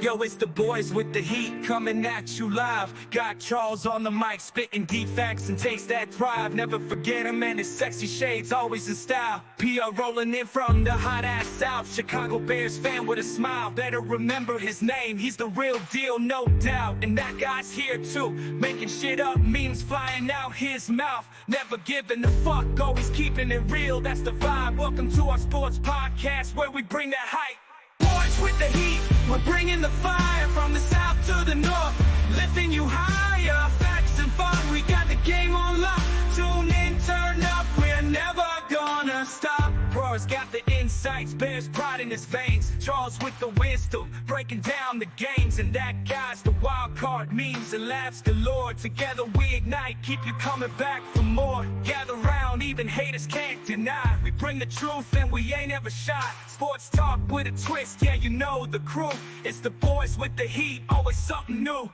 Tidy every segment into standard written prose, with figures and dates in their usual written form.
Yo, it's the boys with the heat coming at you live. Got Charles on the mic, spitting deep facts and taste that drive. Never forget him and his sexy shades, always in style. PR rolling in from the hot ass South. Chicago Bears fan with a smile. Better remember his name, he's the real deal, no doubt. And that guy's here too, making shit up, memes flying out his mouth. Never giving a fuck, always keeping it real, that's the vibe. Welcome to our sports podcast where we bring that hype. Boys with the heat, we're bringing the fire from the south to the north, lifting you higher, facts and fun, we got the game on lock. Tune in, turn up, we're never gonna stop. Brewers got the insights, Bears pride in his veins. Charles with the wisdom, breaking down the games. And that guy's the wild card, memes and laughs galore. Together we ignite, keep you coming back for more. Gather round, even haters can't deny. We bring the truth and we ain't ever shy. Sports talk with a twist, yeah, you know the crew. It's the boys with the heat, always something new.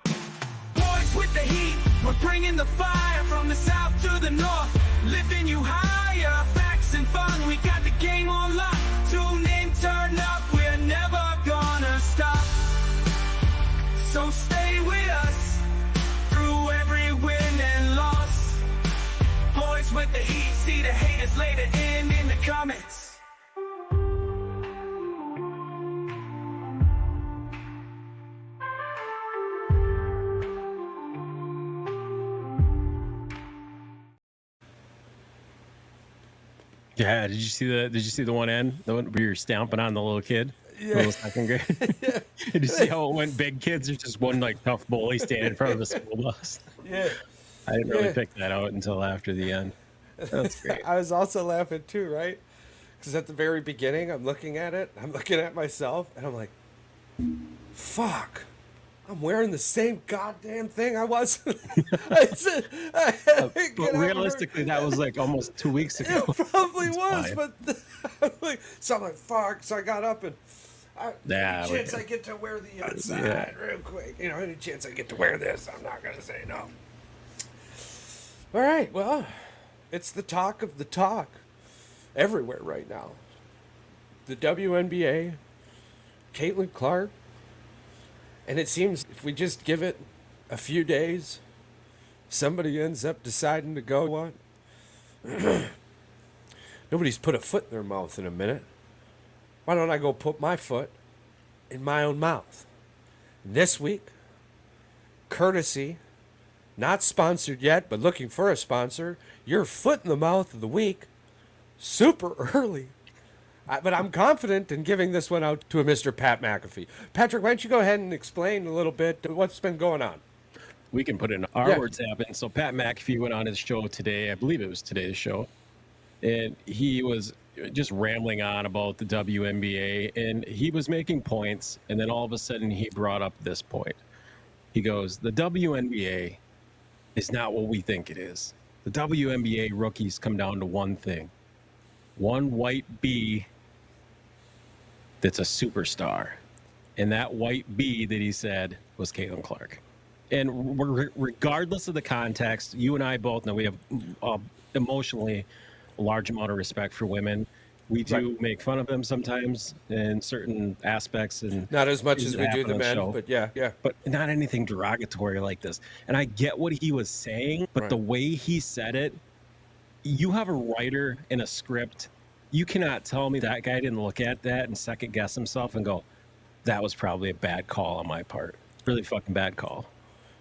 Boys with the heat, we're bringing the fire from the south to the north, lifting you higher, facts and fun, we got the game on lock. Tune in, turn up, we're never gonna stop. So stay with us through every win and loss. Boys with the heat, see the haters later in the comments. Yeah, did you see the one end? The one where you're stamping on the little kid? Yeah. Little second grade. Yeah. Did you see how it went big kids? There's just one like tough bully standing in front of the school bus. Yeah. I didn't really pick that out until after the end. That's great. I was also laughing too, right? Because at the very beginning, I'm looking at it, I'm looking at myself, and I'm like, fuck. I'm wearing the same goddamn thing I was. But realistically, that was like almost 2 weeks ago. It probably It's was, fine. but so I'm like, fuck. So I got up and any chance okay. I get to wear the outside real quick. You know, any chance I get to wear this, I'm not going to say no. All right, well, it's the talk of the talk everywhere right now. The WNBA, Caitlin Clark, and it seems if we just give it a few days, somebody ends up deciding to go, what? Nobody's put a foot in their mouth in a minute. Why don't I go put my foot in my own mouth? And this week, courtesy, not sponsored yet, but looking for a sponsor, your foot in the mouth of the week, super early. But I'm confident in giving this one out to a Mr. Pat McAfee. Patrick, why don't you go ahead and explain a little bit what's been going on? We can put it in our words happen. So Pat McAfee went on his show today. I believe it was today's show. And he was just rambling on about the WNBA. And he was making points. And then all of a sudden he brought up this point. He goes, the WNBA is not what we think it is. The WNBA rookies come down to one thing. One white bee that's a superstar. And that white bee that he said was Caitlin Clark. And regardless of the context, you and I both know we have emotionally a large amount of respect for women. We do make fun of them sometimes in certain aspects, and not as much as we do the men, but yeah. But not anything derogatory like this. And I get what he was saying, but the way he said it, you have a writer in a script. You cannot tell me that guy didn't look at that and second guess himself and go, that was probably a bad call on my part. Really fucking bad call.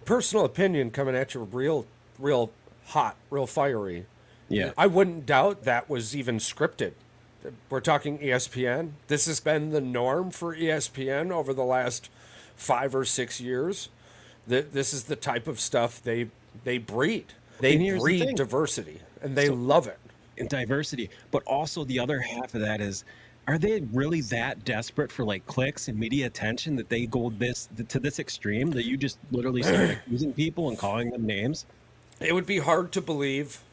Personal opinion coming at you real hot, real fiery. Yeah. I wouldn't doubt that was even scripted. We're talking ESPN. This has been the norm for ESPN over the last 5 or 6 years. This is the type of stuff they breed. They breed diversity, and they love it. And diversity. But also the other half of that is, are they really that desperate for like clicks and media attention that they go to this extreme that you just literally start accusing people and calling them names? It would be hard to believe,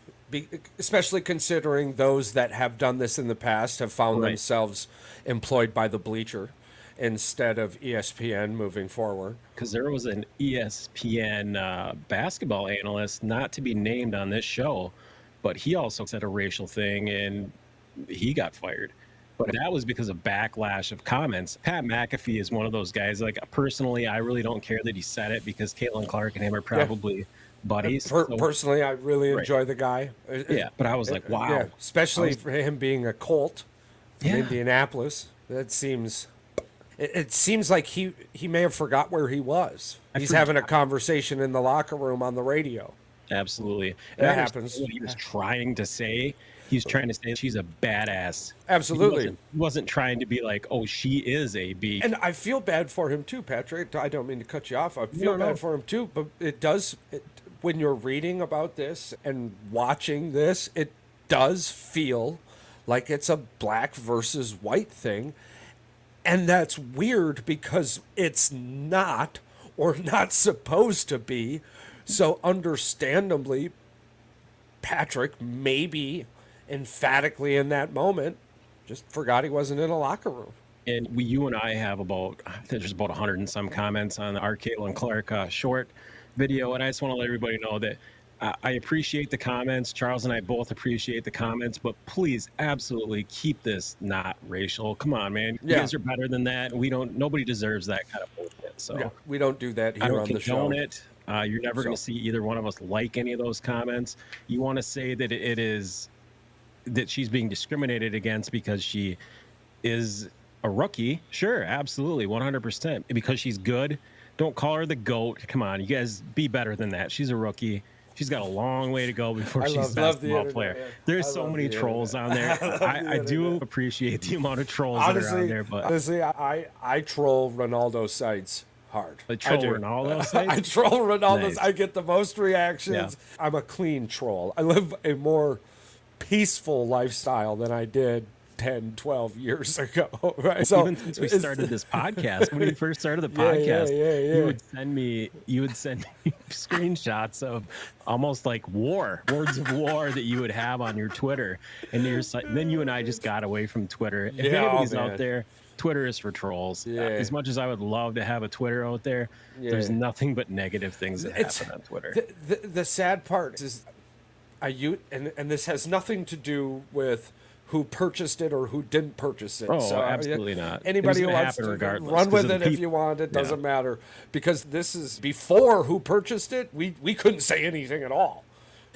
especially considering those that have done this in the past have found themselves employed by the bleacher instead of ESPN moving forward. Because there was an ESPN basketball analyst, not to be named on this show, but he also said a racial thing and he got fired. But that was because of backlash of comments. Pat McAfee is one of those guys. Like, personally, I really don't care that he said it because Caitlin Clark and him are probably buddies. Personally, I really enjoy the guy. Yeah, but I was like, wow. Yeah, especially for him being a Colt from Yeah. Indianapolis. That seems... It seems like he may have forgot where he was. He's having a conversation in the locker room on the radio. Absolutely. That happens. What he was trying to say. He's trying to say she's a badass. Absolutely. He wasn't trying to be like, oh, she is a B. And I feel bad for him too, Patrick. I don't mean to cut you off. I feel bad for him too. But when you're reading about this and watching this, it does feel like it's a black versus white thing. And that's weird because it's not, or not supposed to be. So understandably, Patrick maybe emphatically in that moment just forgot he wasn't in a locker room. And you and I have I think there's about 100 and some comments on our Caitlin Clark short video. And I just want to let everybody know that I appreciate the comments. Charles and I both appreciate the comments, but please absolutely keep this not racial. Come on, man. You guys are better than that. Nobody deserves that kind of bullshit. So we don't do that here on the show. You're never going to see either one of us like any of those comments. You want to say that it is that she's being discriminated against because she is a rookie? Sure, absolutely, 100%. Because she's good, don't call her the GOAT. Come on, you guys, be better than that. She's a rookie. She's got a long way to go before she's a basketball player. Yeah. There's so many trolls on there. I do appreciate the amount of trolls that are on there. But honestly, I troll Ronaldo sites hard. I troll Ronaldo sites? I troll Ronaldo's. Nice. I get the most reactions. Yeah. I'm a clean troll. I live a more peaceful lifestyle than I did 10, 12 years ago, right? So even since we started this podcast, when we first started the podcast, you would send me screenshots of almost like words of war that you would have on your Twitter, and then you and I just got away from Twitter. If anybody's out there, Twitter is for trolls. As much as I would love to have a Twitter out there, there's nothing but negative things that happen on Twitter. The sad part is, and this has nothing to do with who purchased it or who didn't purchase it. Oh, so, absolutely not. Anybody who wants to run with it if you want, it doesn't matter. Because this is before who purchased it, we couldn't say anything at all.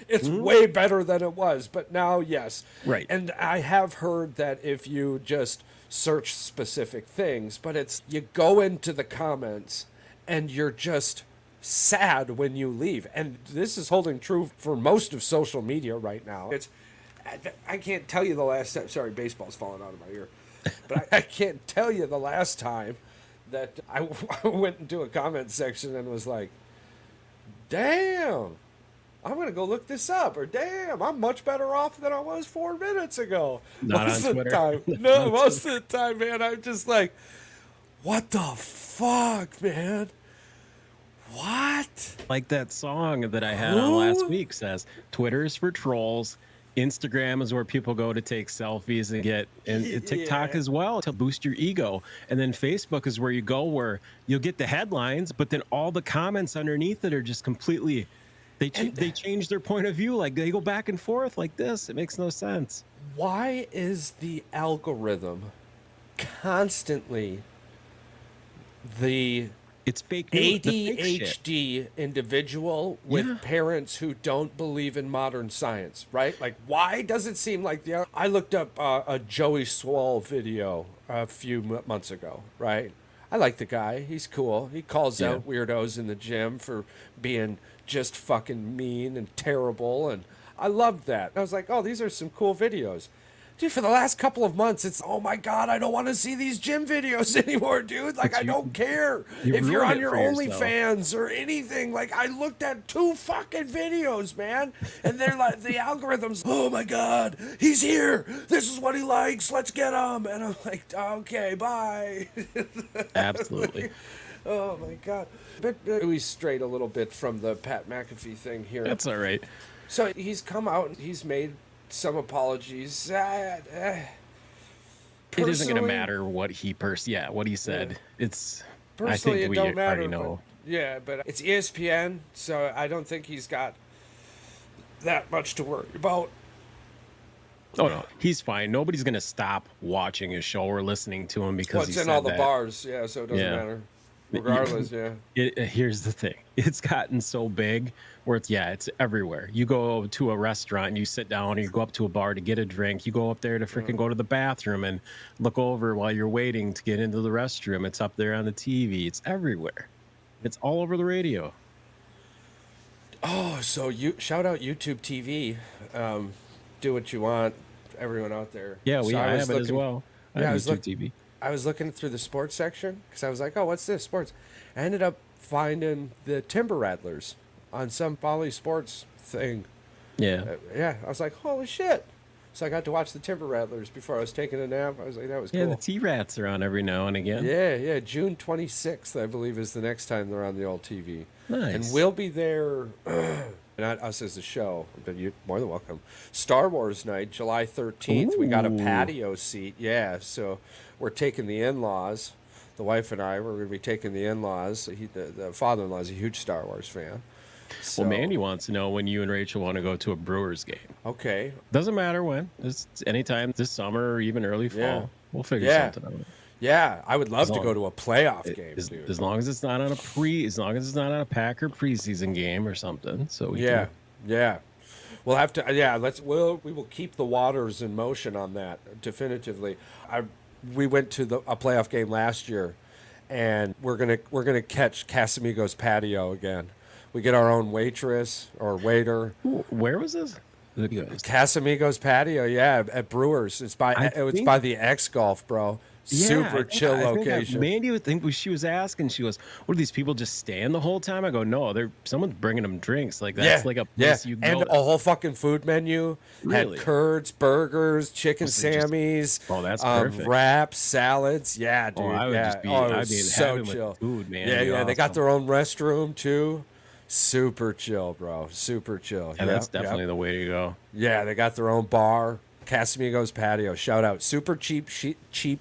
It's way better than it was, but now, yes. Right. And I have heard that if you just search specific things, but it's you go into the comments and you're just sad when you leave. And this is holding true for most of social media right now. I can't tell you the last time. Sorry, baseball's falling out of my ear. But I can't tell you the last time that I went into a comment section and was like, damn, I'm going to go look this up. Or damn, I'm much better off than I was 4 minutes ago. Most of the time. No, most of the time, man, I'm just like, what the fuck, man? What? Like that song that I had on last week says, Twitter is for trolls. Instagram is where people go to take selfies and TikTok as well to boost your ego. And then Facebook is where you go where you'll get the headlines, but then all the comments underneath it are just completely, they change their point of view. Like they go back and forth like this. It makes no sense. Why is the algorithm constantly it's fake news, ADHD individual with parents who don't believe in modern science, right? Like, why does it seem like I looked up a Joey Swole video a few months ago, right? I like the guy. He's cool. He calls out weirdos in the gym for being just fucking mean and terrible, and I loved that. I was like, oh, these are some cool videos. Dude, for the last couple of months, it's, oh my God, I don't want to see these gym videos anymore, dude. Like, I don't care if you're on your OnlyFans or anything. Like, I looked at 2 fucking videos, man. And they're like, the algorithms, oh my God, he's here. This is what he likes. Let's get him. And I'm like, okay, bye. Absolutely. Oh my God. But we strayed a little bit from the Pat McAfee thing here. That's all right. So he's come out and he's made some apologies. It isn't going to matter what he what he said. It's personally, I think it don't matter. Already know. But it's ESPN, so I don't think he's got that much to worry about. Oh no, he's fine. Nobody's gonna stop watching his show or listening to him because What's he in said all the that. bars, yeah, so it doesn't Yeah. matter. Regardless, yeah. Here's the thing. It's gotten so big where it's everywhere. You go to a restaurant and you sit down, or you go up to a bar to get a drink. You go up there to freaking go to the bathroom and look over while you're waiting to get into the restroom. It's up there on the TV. It's everywhere. It's all over the radio. Oh, so you shout out YouTube TV. Do what you want, everyone out there. Yeah, So I have it as well. I Yeah, have I was YouTube TV. I was looking through the sports section because I was like, oh, what's this? Sports. I ended up finding the Timber Rattlers on some Bally Sports thing. Yeah. Yeah, I was like, holy shit. So I got to watch the Timber Rattlers before I was taking a nap. I was like, that was Yeah, cool. the T-Rats are on every now and again. Yeah, June 26th, I believe, is the next time they're on the old TV. Nice. And we'll be there, not us as a show, but you're more than welcome. Star Wars night, July 13th. We got a Ooh. patio seat. Yeah, so we're taking the in-laws. The wife and I, we're going to be taking the in-laws. The father-in-law is a huge Star Wars fan. So, Well, Mandy wants to know when you and Rachel want to go to a Brewers game. okay. Doesn't matter when. It's anytime this summer or even early fall. Yeah. We'll figure Yeah. something out. Yeah, I would love As to long- go to a playoff game, As, dude. as long as it's not on as long as it's not on a Packer preseason game or something. So we Yeah, can, yeah. We'll have to. Yeah, we will keep the waters in motion on that definitively. We went to a playoff game last year, and we're gonna catch Casamigos patio again. We get our own waitress or waiter. where was this? Casamigos patio, yeah, at Brewers. It's by by the X Golf, bro. Super chill location. Mandy would think she was asking. She goes, "What do these people just stand the whole time?" I go, "No, someone's bringing them drinks. Like that's like a place you go." And a whole fucking food menu. Really? Had curds, burgers, chicken So just- sammies, Oh, that's perfect. wraps, salads. Yeah, dude. I would yeah. just be- it I'd was be in so heaven with chill. food, man. Yeah, It'd be yeah. They got awesome. their own restroom too. Super chill, bro. Super chill. And that's Yep, definitely yep. the way to go. Yeah, they got their own bar. Casamigos patio. Shout out. Super cheap sheets.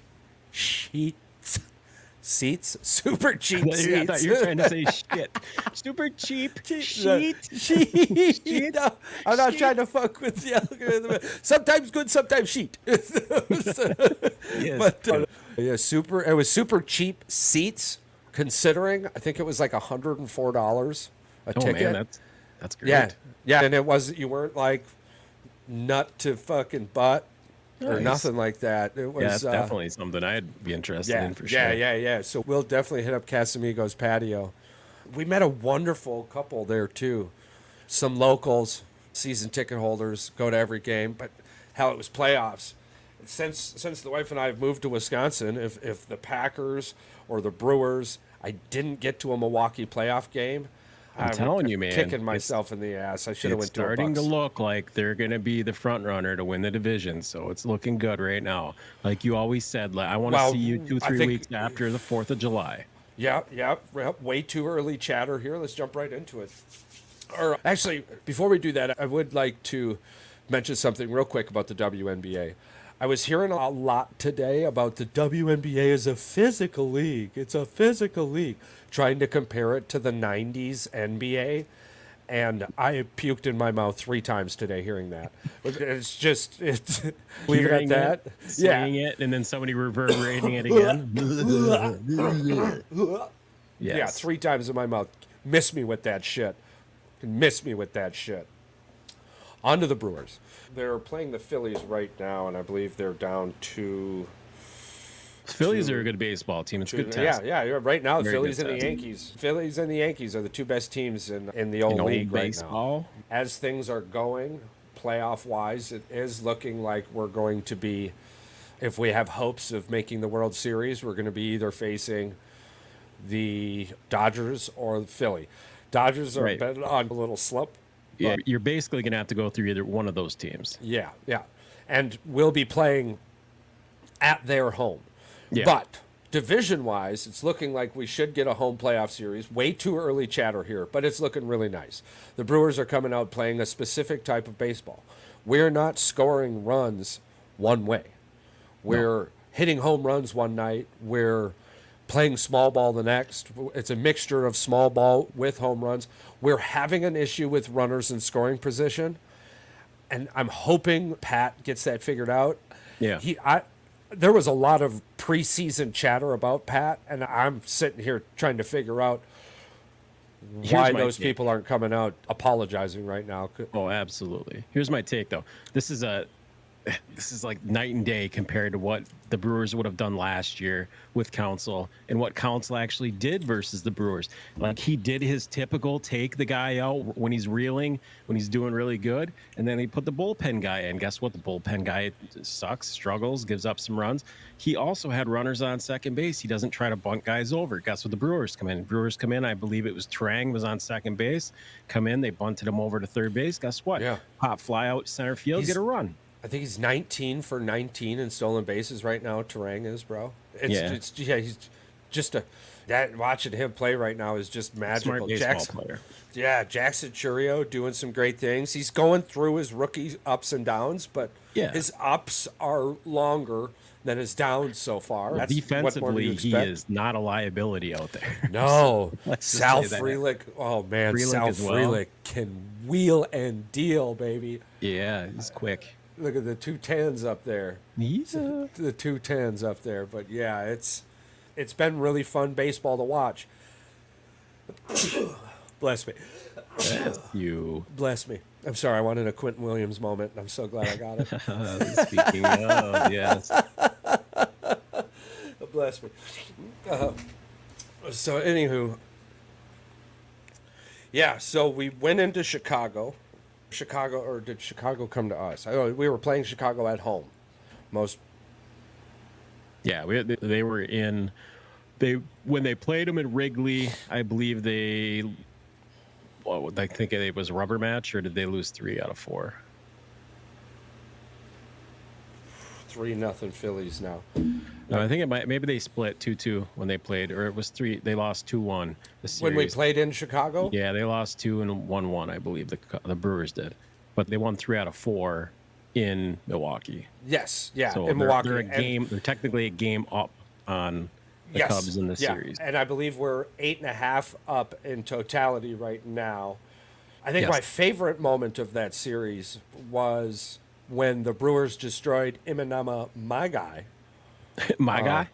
Seats. Super cheap I seats. thought you were trying to say shit. Super cheap sheet. Sheet. No, I'm not Sheet. trying to fuck with the algorithm. Sometimes good, sometimes sheet. Yes. But yeah, it was super cheap seats. Considering, I think it was like $104 a Oh ticket. man, that's great. Yeah, and you weren't like nut to fucking butt or Nice. nothing like that. It was Yeah, that's definitely something I'd be interested in for sure. Yeah. So we'll definitely hit up Casamigos patio. We met a wonderful couple there too. Some locals, season ticket holders, go to every game. But hell, it was playoffs. Since the wife and I have moved to Wisconsin, if the Packers or the Brewers, I didn't get to a Milwaukee playoff game. I'm telling you, man, kicking myself in the ass. I should have It's went to a starting to Bucks. look like they're going to be the front runner to win the division. So it's looking good right now. Like you always said, like, I want to Well, see you I 2-3 think- weeks after the 4th of July. Yeah. Way too early chatter here. Let's jump right into it. Or actually, before we do that, I would like to mention something real quick about the WNBA. I was hearing a lot today about the WNBA is a physical league. It's a physical league. Trying to compare it to the 90s NBA. And I puked in my mouth 3 times today hearing that. It's just, leave it at Hearing that. it, saying it, and then somebody reverberating it again. Yeah, Yes. 3 times in my mouth. Miss me with that shit. Miss me with that shit. On to the Brewers. They're playing the Phillies right now, and I believe they're down to... Phillies are a good baseball team. It's a good test. Yeah. Right now, the Very Phillies good and the test. Yankees. Phillies and the Yankees are the 2 best teams in the old In league old right now. baseball. As things are going, playoff-wise, it is looking like we're going to be, if we have hopes of making the World Series, we're going to be either facing the Dodgers or the Philly. Dodgers are Right. been on a little slump. Yeah, you're basically going to have to go through either one of those teams. Yeah. And we'll be playing at their home. Yeah. But division-wise, it's looking like we should get a home playoff series. Way too early chatter here, but it's looking really nice. The Brewers are coming out playing a specific type of baseball. We're not scoring runs one way. We're hitting home runs one night. We're playing small ball the next. It's a mixture of small ball with home runs. We're having an issue with runners in scoring position. and I'm hoping Pat gets that figured out. Yeah. There was a lot of preseason chatter about Pat, and I'm sitting here trying to figure out why those people aren't coming out apologizing right now. Oh, absolutely. Here's my take, though. This is like night and day compared to what the Brewers would have done last year with Counsell and what Counsell actually did versus the Brewers. Like, he did his typical take the guy out when he's reeling, when he's doing really good, and then he put the bullpen guy in. Guess what? The bullpen guy sucks, struggles, gives up some runs. He also had runners on second base. He doesn't try to bunt guys over. Guess what? The Brewers come in. I believe it was Trang was on second base. Come in, they bunted him over to third base. Guess what? Yeah. Pop fly out center field, get a run. I think he's 19 for 19 in stolen bases right now. Terang is, bro. He's just watching him play right now is just magical. Smart baseball player. Yeah, Jackson Churio doing some great things. He's going through his rookie ups and downs, but his ups are longer than his downs so far. Well, defensively, he is not a liability out there. No. Sal Frelick. Oh, man. Sal Frelick can wheel and deal, baby. Yeah, he's quick. Look at the 210s up there. The 210s up there. But yeah, it's been really fun baseball to watch. Bless me. Bless you. Bless me. I'm sorry. I wanted a Quentin Williams moment. I'm so glad I got it. Speaking of, yes. Bless me. So anywho, yeah. So we went into Chicago. Or did Chicago come to us? We were playing Chicago at home. Yeah, they were in. When they played them in Wrigley, I believe I think it was a rubber match, or did they lose 3 out of 4? 3-0 Phillies now. No, I think maybe they split 2-2 when they played, or it was 3. They lost 2-1. When we played in Chicago? Yeah, they lost 2 and 1-1, I believe the Brewers did, but they won 3 out of 4 in Milwaukee. Yes, yeah, so in Milwaukee. They're technically a game up on the Cubs in the series. And I believe we're 8.5 up in totality right now. I think my favorite moment of that series was when the Brewers destroyed Imanema, my guy. My guy?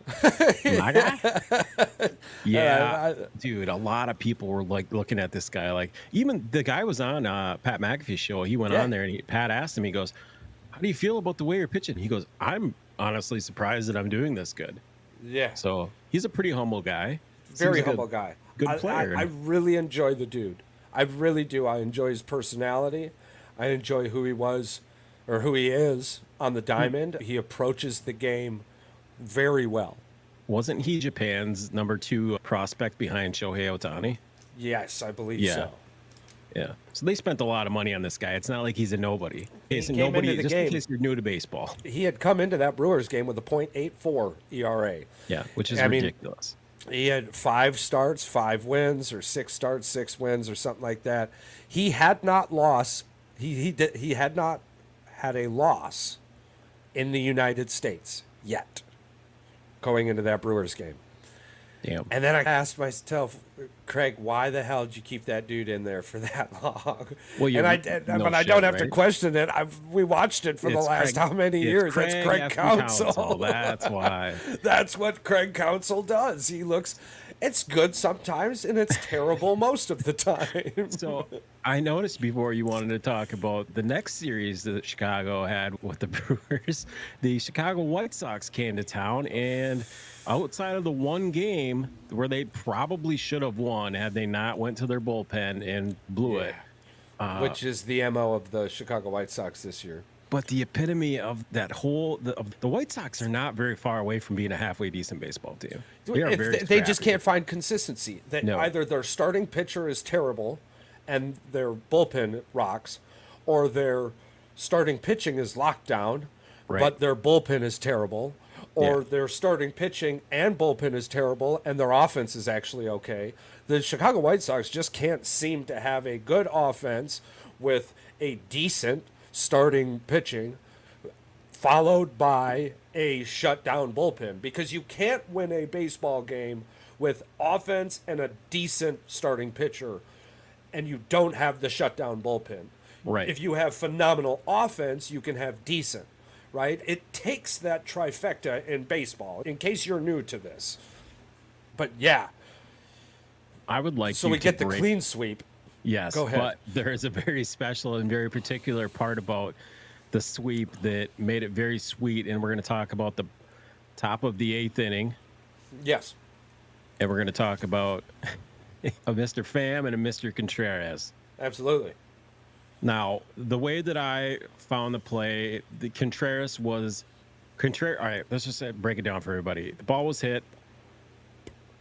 My guy? Yeah. Dude, a lot of people were like looking at this guy. Like, even the guy was on Pat McAfee's show. He went on there and Pat asked him, he goes, how do you feel about the way you're pitching? He goes, I'm honestly surprised that I'm doing this good. Yeah. So he's a pretty humble guy. Very humble guy. Good player. I really enjoy the dude. I really do. I enjoy his personality. I enjoy who he was or who he is on the diamond. He approaches the game very well. Wasn't he Japan's number 2 prospect behind Shohei Ohtani? Yes, I believe so. Yeah. So they spent a lot of money on this guy. It's not like he's a nobody. He came nobody into the just game. in case you're new to baseball. He had come into that Brewers game with a .84 ERA. Yeah, which is ridiculous. He had 5 starts, 5 wins, or 6 starts, 6 wins, or something like that. He had not lost. He had not had a loss in the United States yet going into that Brewers game. Damn. And then I asked myself, Craig, why the hell did you keep that dude in there for that long? Well, I don't have to question it. We watched it for the last how many years? That's Craig Counsell. That's why. That's what Craig Counsell does. He looks. It's good sometimes, and it's terrible most of the time. So I noticed before you wanted to talk about the next series that Chicago had with the Brewers, the Chicago White Sox came to town, and outside of the one game where they probably should have won had they not went to their bullpen and blew it. Which is the MO of the Chicago White Sox this year. But the epitome of that whole the White Sox are not very far away from being a halfway decent baseball team. They just can't find consistency. Either their starting pitcher is terrible and their bullpen rocks, or their starting pitching is locked down, but their bullpen is terrible, or their starting pitching and bullpen is terrible and their offense is actually okay. The Chicago White Sox just can't seem to have a good offense with a decent starting pitching followed by a shutdown bullpen, because you can't win a baseball game with offense and a decent starting pitcher and you don't have the shutdown bullpen. Right. If you have phenomenal offense, you can have decent, right? It takes that trifecta in baseball, in case you're new to this. But yeah, I would like so you we to get the break. clean sweep. Yes, Go ahead. but there is a very special and very particular part about the sweep that made it very sweet, and we're going to talk about the top of the 8th inning, Yes. and we're going to talk about a Mr. Pham and a Mr. Contreras. Absolutely. Now, the way that I found the play, the Contreras was Contreras. All right, let's just break it down for everybody. The ball was hit.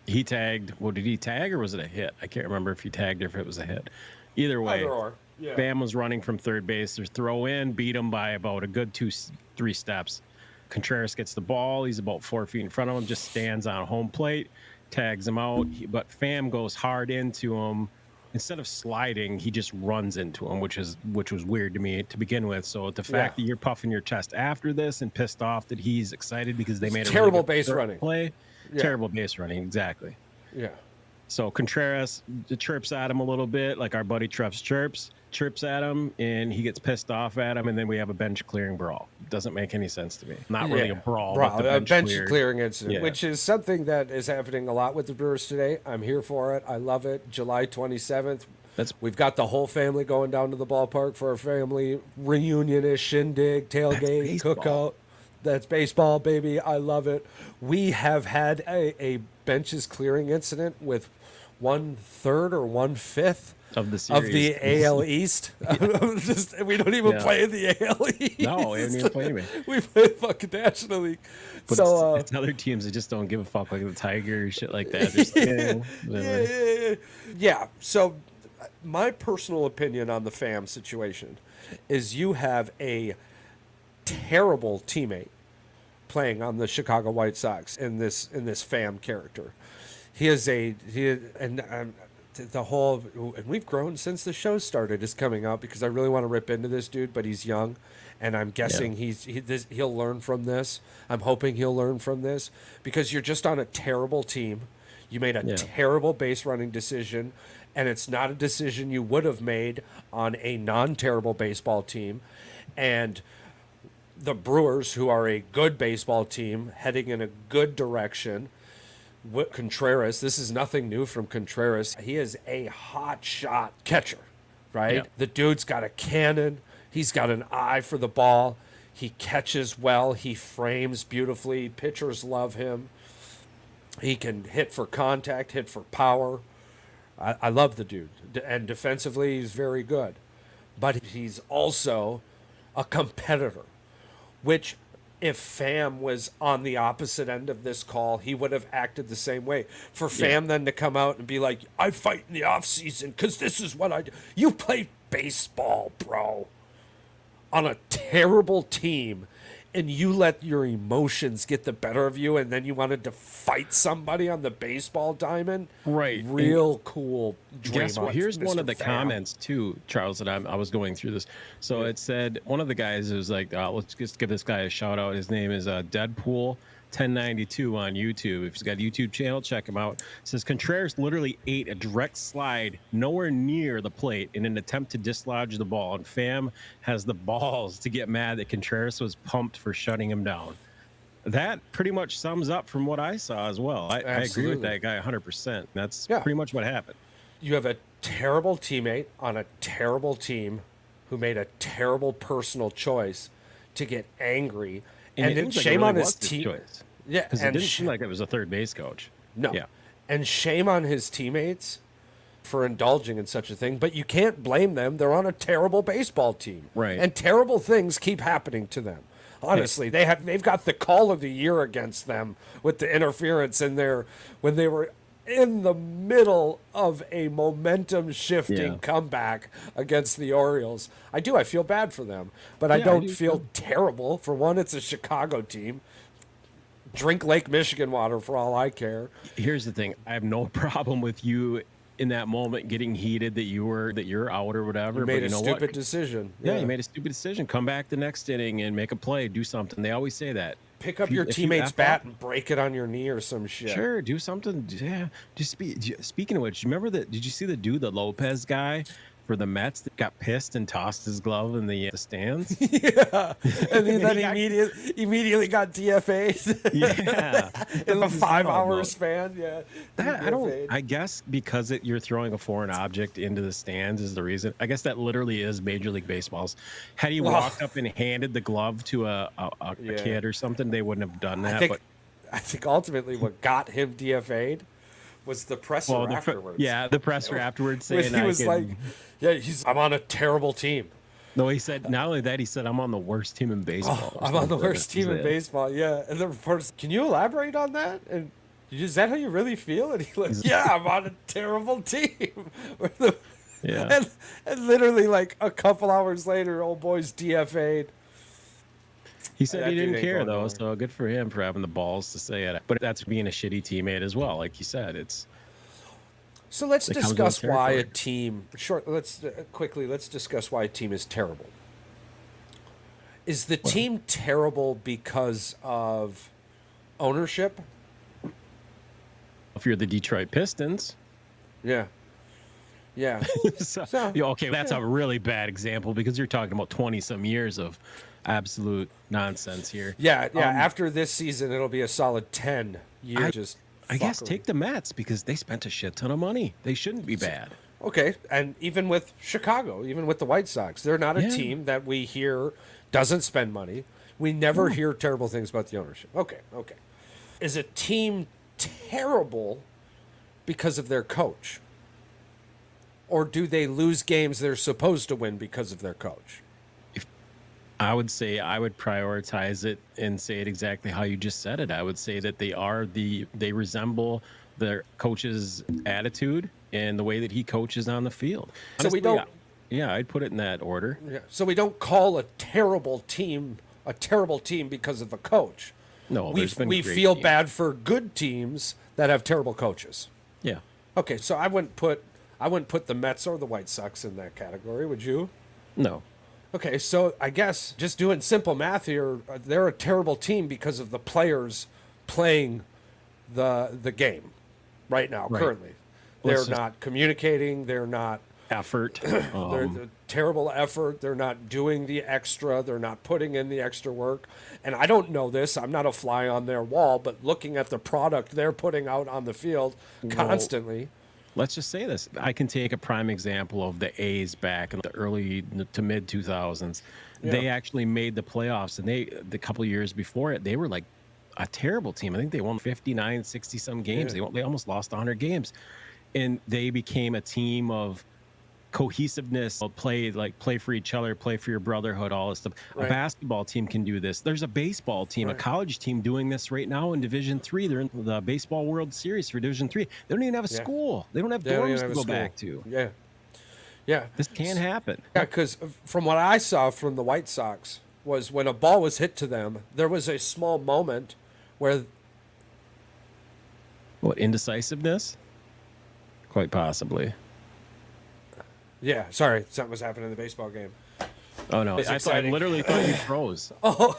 He tagged. Well, did he tag or was it a hit? I can't remember if he tagged or if it was a hit. Either way, Either or. Yeah. Pham was running from third base. There's throw in, beat him by about a good 2-3 steps. Contreras gets the ball. He's about 4 feet in front of him, just stands on home plate, tags him out. But Pham goes hard into him. Instead of sliding, he just runs into him, which was weird to me to begin with. So the fact that you're puffing your chest after this and pissed off that he's excited because they made a terrible really good base running play. Yeah. Terrible base running, exactly. Yeah. So Contreras chirps at him a little bit, like our buddy Trev's chirps at him, and he gets pissed off at him, and then we have a bench clearing brawl. Doesn't make any sense to me. Not really a brawl, but the bench clearing incident, Yeah. which is something that is happening a lot with the Brewers today. I'm here for it. I love it. July 27th. We've got the whole family going down to the ballpark for a family reunion-ish shindig, tailgate, cookout. That's baseball, baby. I love it. We have had a benches clearing incident with 1/3 or 1/5 of the series. of the AL East. We don't even play in the AL East. No, we haven't even played anyway. We play fucking National League. But So it's other teams that just don't give a fuck, like the Tigers, shit like that. They're just, whatever. Yeah. So my personal opinion on the Pham situation is you have a terrible teammate playing on the Chicago White Sox in this Pham character. And we've grown since the show started is coming out because I really want to rip into this dude, but he's young, and I'm guessing he'll learn from this. I'm hoping he'll learn from this because you're just on a terrible team. You made a terrible base running decision, and it's not a decision you would have made on a non-terrible baseball team. And the Brewers, who are a good baseball team, heading in a good direction. Contreras, this is nothing new from Contreras. He is a hot shot catcher, right? Yeah. The dude's got a cannon. He's got an eye for the ball. He catches well. He frames beautifully. Pitchers love him. He can hit for contact, hit for power. I love the dude. And defensively, he's very good. But he's also a competitor, which if Pham was on the opposite end of this call, he would have acted the same way. For Pham then to come out and be like, I fight in the offseason because this is what I do. You play baseball, bro, on a terrible team, and you let your emotions get the better of you, and then you wanted to fight somebody on the baseball diamond? Right. Real cool dream. Guess what? Here's Mr. one of the Pham. comments too, Charles, that I was going through this. So it said, one of the guys was like, let's just give this guy a shout out. His name is Deadpool 1092 on YouTube. If he's got a YouTube channel, check him out. It says Contreras literally ate a direct slide nowhere near the plate in an attempt to dislodge the ball, and Pham has the balls to get mad that Contreras was pumped for shutting him down. That pretty much sums up from what I saw as well. I agree with that guy 100%. That's pretty much what happened. You have a terrible teammate on a terrible team who made a terrible personal choice to get angry. And then shame on his team. Yeah, because it didn't seem like it was a third base coach. No. Yeah. And shame on his teammates for indulging in such a thing. But you can't blame them. They're on a terrible baseball team. Right. And terrible things keep happening to them. Honestly, they've got the call of the year against them with the interference in there when they were in the middle of a momentum shifting comeback against the Orioles. I feel bad for them, but I don't feel terrible. For one, it's a Chicago team. Drink Lake Michigan water for all I care. Here's the thing. I have no problem with you in that moment getting heated that you're out or whatever. You made a stupid decision. Yeah, you made a stupid decision. Come back the next inning and make a play, do something. They always say that. Pick up your teammate's bat and break it on your knee or some shit. Sure, do something. Yeah. Speaking of which, remember that? Did you see the Lopez guy for the Mets that got pissed and tossed his glove in the stands? Yeah, and then immediately got DFA'd. Yeah. In the 5 hour about? span. Yeah, That, I don't. DFA'd. I guess because you're throwing a foreign object into the stands is the reason. I guess that literally is Major League Baseball's. Had he walked up and handed the glove to a Yeah. kid or something, they wouldn't have done that. I think ultimately what got him DFA'd was the presser afterwards. The presser afterwards When saying he was like, "Yeah." I'm on a terrible team. No, he said not only that. He said, "I'm on the worst team in baseball." I'm on the worst team in baseball. Yeah, and the reporters, can you elaborate on that? And is that how you really feel? And he like, yeah, I'm on a terrible team. Yeah. And literally like a couple hours later, old boy's DFA'd. He said he didn't care though, nowhere. so good for him for having the balls to say it. But that's being a shitty teammate as well. Like you said, it's So let's It comes with discuss why a territory. team. Let's discuss why a team is terrible. Is the team terrible because of ownership? if you're the Detroit Pistons. Yeah. Yeah. Okay, that's a really bad example because you're talking about 20-some years of absolute nonsense here. Yeah. After this season, it'll be a solid 10 years. I guess take the Mets because they spent a shit ton of money. They shouldn't be bad. Okay, and even with Chicago, even with the White Sox, they're not a team that we hear doesn't spend money. We never hear terrible things about the ownership. Okay. Is a team terrible because of their coach? Or do they lose games they're supposed to win because of their coach? I would say I would prioritize it and say it exactly how you just said it. I would say that they resemble their coach's attitude and the way that he coaches on the field. So we don't. Yeah, I'd put it in that order. Yeah. So we don't call a terrible team because of the coach. No, we there's been we great feel teams. bad for good teams that have terrible coaches. Yeah. Okay, so I wouldn't put the Mets or the White Sox in that category. Would you? No. Okay, so I guess just doing simple math here, they're a terrible team because of the players playing the game right now, Right. currently. Let's They're not communicating. They're not. Effort. They're terrible effort. They're not doing the extra. They're not putting in the extra work. And I don't know this. I'm not a fly on their wall, but looking at the product they're putting out on the field constantly. Let's just say this. I can take a prime example of the A's back in the early to mid 2000s. Yeah. They actually made the playoffs, and the couple of years before it, they were like a terrible team. I think they won 59, 60 some games. Yeah. They almost lost 100 games, and they became a team of cohesiveness, play for each other, play for your brotherhood, all this stuff. Right. A basketball team can do this. There's a baseball team, a college team doing this right now in Division III. They're in the Baseball World Series for Division III. They don't even have a school. They don't have dorms to go back to. Yeah. Yeah. This can happen. Yeah, because from what I saw from the White Sox was when a ball was hit to them, there was a small moment where What, indecisiveness? Quite possibly. yeah, sorry, something was happening in the baseball game. Oh no! It's I exciting. literally thought you froze. Oh,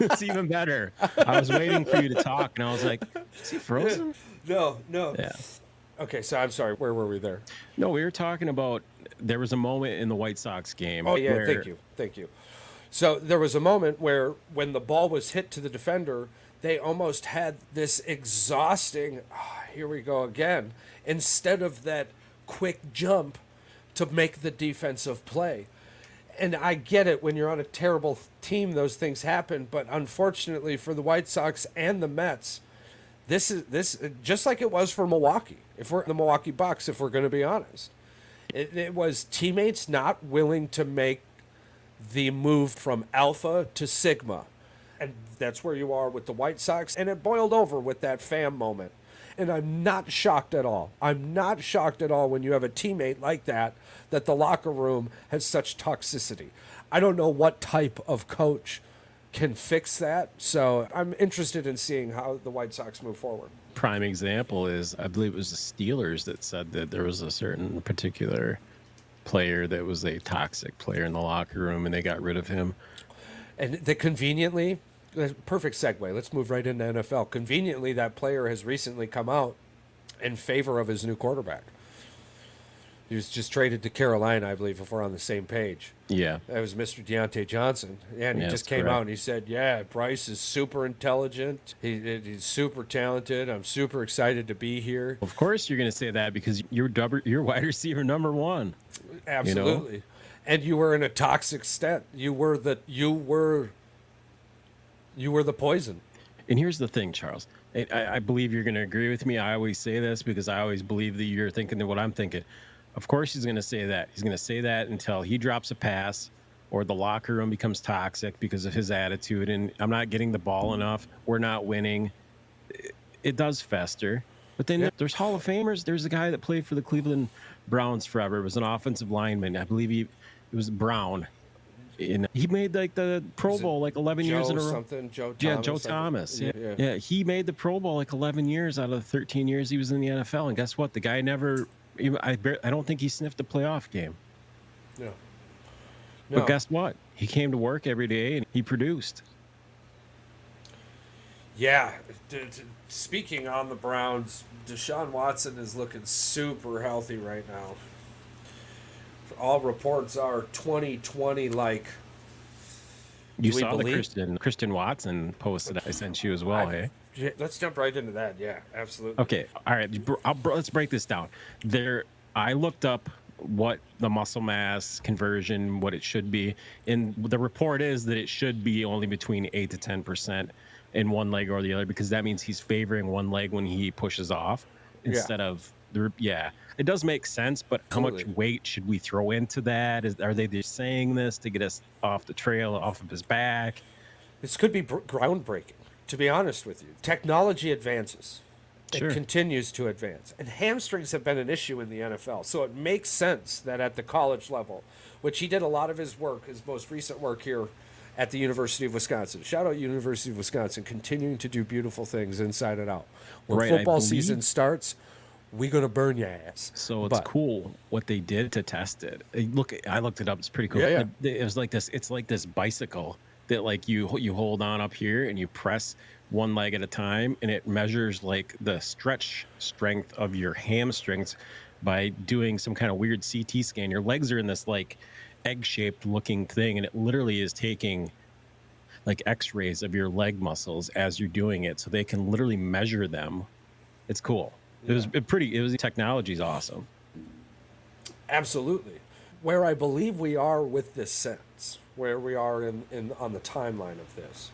it's even better. I was waiting for you to talk, and I was like, "Is he frozen?" No. Yeah. Okay, so I'm sorry. Where were we there? No, we were talking about there was a moment in the White Sox game. Oh yeah, where, thank you. So there was a moment where when the ball was hit to the defender, they almost had this exhausting. Here we go again. Instead of that quick jump to make the defensive play. And I get it, when you're on a terrible team, those things happen. But unfortunately for the White Sox and the Mets, this is just like it was for Milwaukee. If we're the Milwaukee Bucks, if we're going to be honest, it was teammates not willing to make the move from alpha to sigma. And that's where you are with the White Sox. And it boiled over with that Pham moment. And I'm not shocked at all. I'm not shocked at all when you have a teammate like that the locker room has such toxicity. I don't know what type of coach can fix that. So I'm interested in seeing how the White Sox move forward. prime example is, I believe it was the Steelers that said that there was a certain particular player that was a toxic player in the locker room, and they got rid of him. And conveniently, perfect segue. Let's move right into NFL. Conveniently, that player has recently come out in favor of his new quarterback. He was just traded to Carolina, I believe, if we're on the same page. Yeah. That was Mr. Deontay Johnson. Yeah, and he Yeah, just that's came correct. out and he said, yeah, Bryce is super intelligent. He's super talented. I'm super excited to be here. Of course you're going to say that because you're wide receiver number one. Absolutely. And you were in a toxic state. You were the poison. And here's the thing, Charles. I believe you're going to agree with me. I always say this because I always believe that you're thinking what I'm thinking. Of course he's going to say that. He's going to say that until he drops a pass or the locker room becomes toxic because of his attitude. And I'm not getting the ball enough. We're not winning. It does fester. But then there's Hall of Famers. There's a guy that played for the Cleveland Browns forever. It was an offensive lineman. I believe it was Brown. And he made like the Pro Bowl like 11 years in a row. Joe Thomas. Yeah, Joe Thomas. Yeah. He made the Pro Bowl like 11 years out of the 13 years he was in the NFL. And guess what? The guy never, I don't think he sniffed a playoff game. No. But guess what? He came to work every day and he produced. Yeah. Speaking on the Browns, Deshaun Watson is looking super healthy right now. All reports are 2020 like. You saw the Christian Watson post that I sent you as well, hey? Let's jump right into that. Yeah, absolutely. Okay, all right. Let's break this down. I looked up what the muscle mass conversion, what it should be, and the report is that it should be only between 8 to 10% in one leg or the other, because that means he's favoring one leg when he pushes off instead of. It does make sense, but how much weight should we throw into that? Are they just saying this to get us off the trail, off of his back? This could be groundbreaking, to be honest with you. Technology advances. It continues to advance. And hamstrings have been an issue in the NFL. So it makes sense that at the college level, which he did a lot of his work, his most recent work here at the University of Wisconsin. Shout out University of Wisconsin, continuing to do beautiful things inside and out. When football season starts, we're going to burn your ass. So it's cool what they did to test it. I looked it up. It's pretty cool. Yeah. It was like this. It's like this bicycle that like you hold on up here and you press one leg at a time, and it measures like the stretch strength of your hamstrings by doing some kind of weird CT scan. Your legs are in this like egg-shaped looking thing, and it literally is taking like x-rays of your leg muscles as you're doing it, so they can literally measure them. It's cool. The technology is awesome. Absolutely. Where I believe we are with this sentence, where we are in on the timeline of this,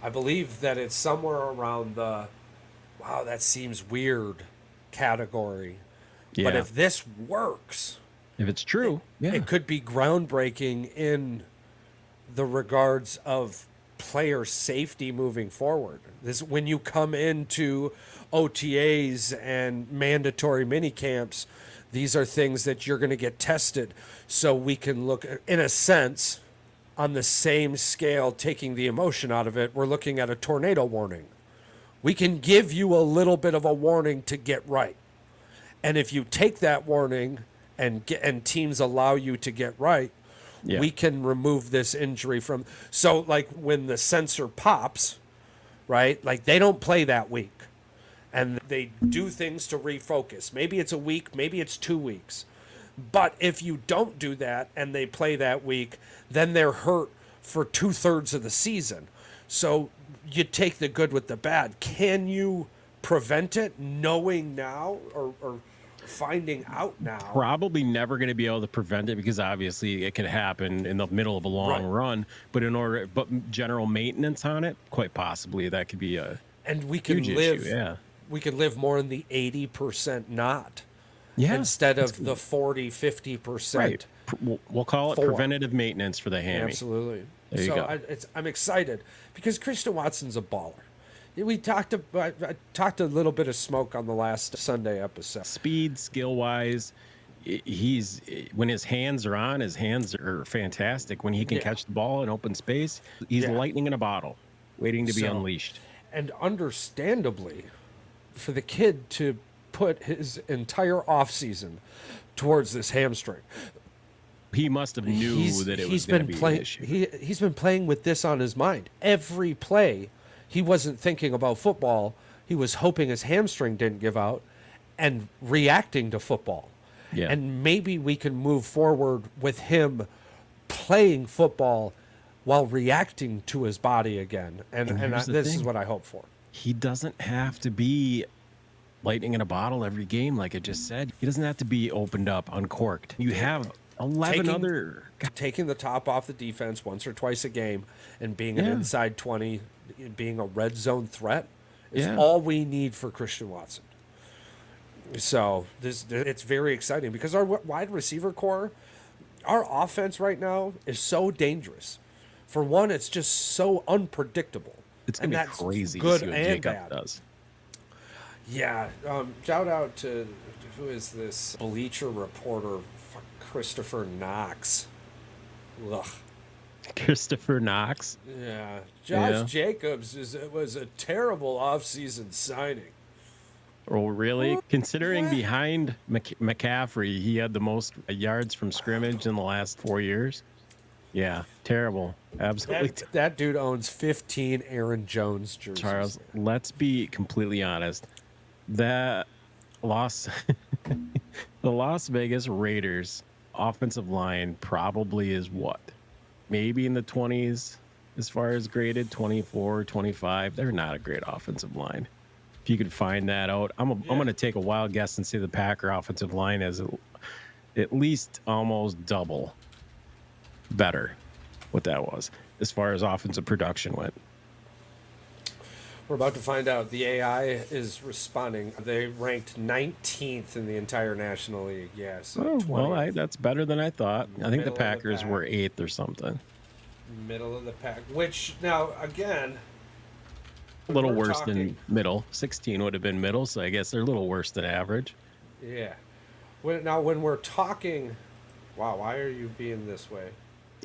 I believe that it's somewhere around the, wow, that seems weird category. Yeah. But if this works, if it's true, it could be groundbreaking in the regards of player safety moving forward. This, when you come into OTAs and mandatory mini camps, these are things that you're going to get tested, so we can look, in a sense, on the same scale, taking the emotion out of it. We're looking at a tornado warning. We can give you a little bit of a warning to get right, and if you take that warning and teams allow you to get right, we can remove this injury from. So like when the sensor pops, right? Like they don't play that week, and they do things to refocus. Maybe it's a week, maybe it's 2 weeks. But if you don't do that and they play that week, then they're hurt for 2/3 of the season. So you take the good with the bad. Can you prevent it knowing now or finding out now? Probably never going to be able to prevent it, because obviously it could happen in the middle of a long run. But general maintenance on it, quite possibly that could be a huge issue. We could live more in the 80% not. Yeah, instead of the 40-50%. Right. We'll call it preventative maintenance for the hammy. Absolutely. There you go. I'm excited because Christian Watson's a baller. I talked a little bit of smoke on the last Sunday episode. Speed, skill wise, when his hands are on, his hands are fantastic. When he can catch the ball in open space, he's lightning in a bottle, waiting to be unleashed. And understandably, for the kid to put his entire offseason towards this hamstring, he must have knew that it was going to be an issue. He's been playing with this on his mind. Every play, he wasn't thinking about football. He was hoping his hamstring didn't give out and reacting to football. Yeah. And maybe we can move forward with him playing football while reacting to his body again. And here's the this thing. is what I hope for. He doesn't have to be lightning in a bottle every game, like I just said. He doesn't have to be opened up, uncorked. You have 11 other... Taking the top off the defense once or twice a game and being an inside 20, being a red zone threat is all we need for Christian Watson. So it's very exciting because our wide receiver core, our offense right now is so dangerous. For one, it's just so unpredictable. It's going to be crazy good to see what and Jacob bad. does. Yeah. Shout out to, who is this? Bleacher reporter, Christopher Knox. Ugh. Christopher Knox. Yeah. Josh Jacobs was a terrible offseason signing. Oh, really? Considering behind McAfee, he had the most yards from scrimmage in the last 4 years. Yeah, terrible. Absolutely. That dude owns 15 Aaron Jones jerseys. Charles, let's be completely honest. That loss, the Las Vegas Raiders offensive line probably is what? Maybe in the 20s as far as graded, 24, 25. They're not a great offensive line. If you could find that out, I'm going to take a wild guess and say the Packer offensive line is at least almost double better what that was as far as offensive production went. We're about to find out. The AI is responding. They ranked 19th in the entire National League. Yes. Oh, well, that's better than I thought. I think the Packers were 8th or something. Middle of the pack. Which, now, again... A little worse than middle. 16 would have been middle, so I guess they're a little worse than average. Yeah. When we're talking... Wow, why are you being this way?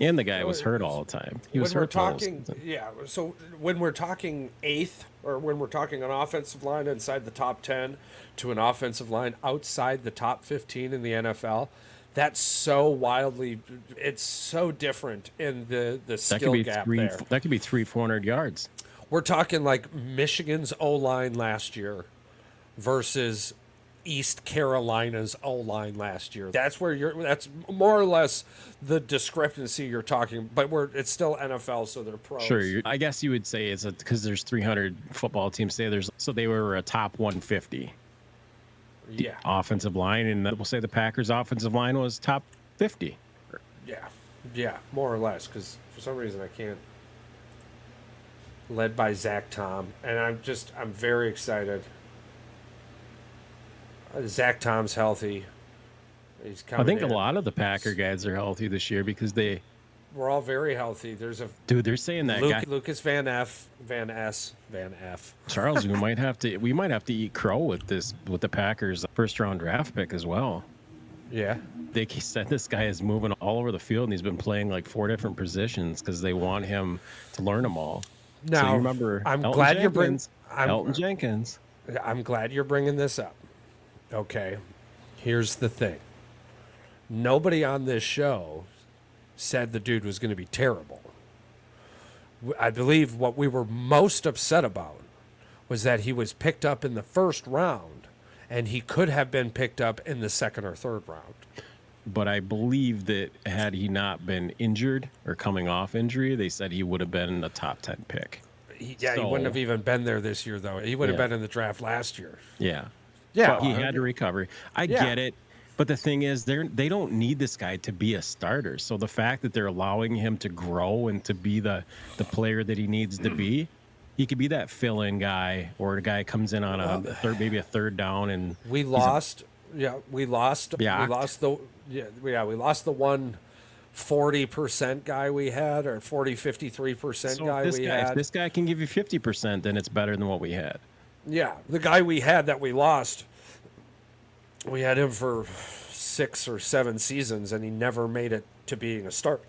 And the guy was hurt all the time. He was hurt all the season. Yeah, so when we're talking 8th, or when we're talking an offensive line inside the top 10 to an offensive line outside the top 15 in the NFL, that's so wildly... It's so different in the skill gap there. That could be 300-400 yards. We're talking like Michigan's O-line last year versus East Carolina's O-line last year. That's that's more or less the discrepancy you're talking, but it's still NFL, so they're pros. Sure. I guess you would say it's because there's 300 football teams. So they were a top 150 offensive line, and we'll say the Packers offensive line was top 50. Yeah, more or less, because for some reason I can't. Led by Zach Tom, and I'm very excited. Zach Tom's healthy. He's coming. I think in. A lot of the Packer guys are healthy this year because we're all very healthy. They're saying that guy Lucas Van F. Charles, we might have to eat crow with the Packers first round draft pick as well. Yeah. They said this guy is moving all over the field and he's been playing like 4 different positions because they want him to learn them all. Now, so you remember Elton Jenkins. I'm glad you're bringing this up. Okay, here's the thing. Nobody on this show said the dude was going to be terrible. I believe what we were most upset about was that he was picked up in the first round, and he could have been picked up in the second or third round. But I believe that had he not been injured or coming off injury, they said he would have been a top 10 pick. He wouldn't have even been there this year, though. He would have been in the draft last year. Yeah. Yeah. But he had to recover. I get it. But the thing is, they don't need this guy to be a starter. So the fact that they're allowing him to grow and to be the player that he needs to be, he could be that fill-in guy, or a guy comes in on a third down and we lost the 40% guy we had, or 53% guy we had. If this guy can give you 50%, then it's better than what we had. Yeah, the guy we had that we lost, we had him for 6 or 7 seasons, and he never made it to being a starter.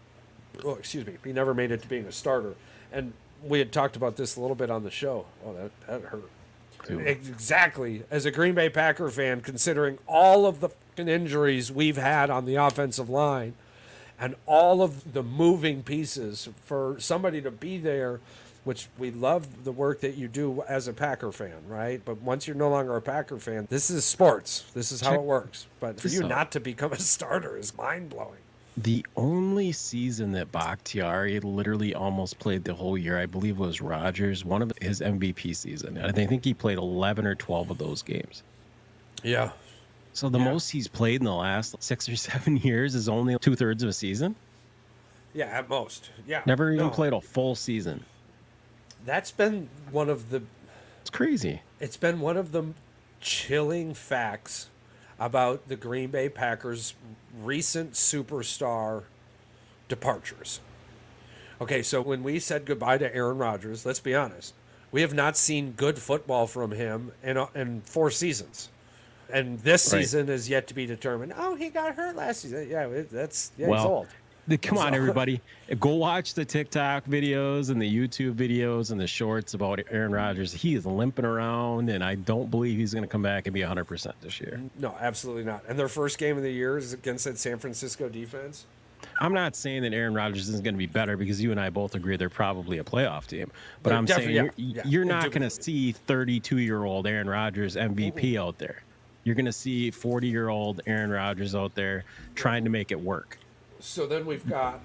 Oh, excuse me. He never made it to being a starter. And we had talked about this a little bit on the show. Oh, that hurt. Dude. Exactly. As a Green Bay Packer fan, considering all of the injuries we've had on the offensive line and all of the moving pieces, for somebody to be there which we love the work that you do as a Packer fan, right? But once you're no longer a Packer fan, this is sports. This is how it works. But for you not to become a starter is mind-blowing. The only season that Bakhtiari literally almost played the whole year, I believe, was Rodgers, one of his MVP season. And I think he played 11 or 12 of those games. Yeah. So the most he's played in the last 6 or 7 years is only 2/3 of a season? Yeah, at most. Yeah. Never even played a full season. That's been one of the... It's crazy. It's been one of the chilling facts about the Green Bay Packers' recent superstar departures. Okay, so when we said goodbye to Aaron Rodgers, let's be honest, we have not seen good football from him in 4 seasons. And this season is yet to be determined. Oh, he got hurt last season. Yeah, he's old. Come on, everybody. Go watch the TikTok videos and the YouTube videos and the shorts about Aaron Rodgers. He is limping around, and I don't believe he's going to come back and be 100% this year. No, absolutely not. And their first game of the year is against that San Francisco defense. I'm not saying that Aaron Rodgers isn't going to be better because you and I both agree they're probably a playoff team. But I'm saying you're not going to see 32-year-old Aaron Rodgers MVP out there. You're going to see 40-year-old Aaron Rodgers out there trying to make it work. So then we've got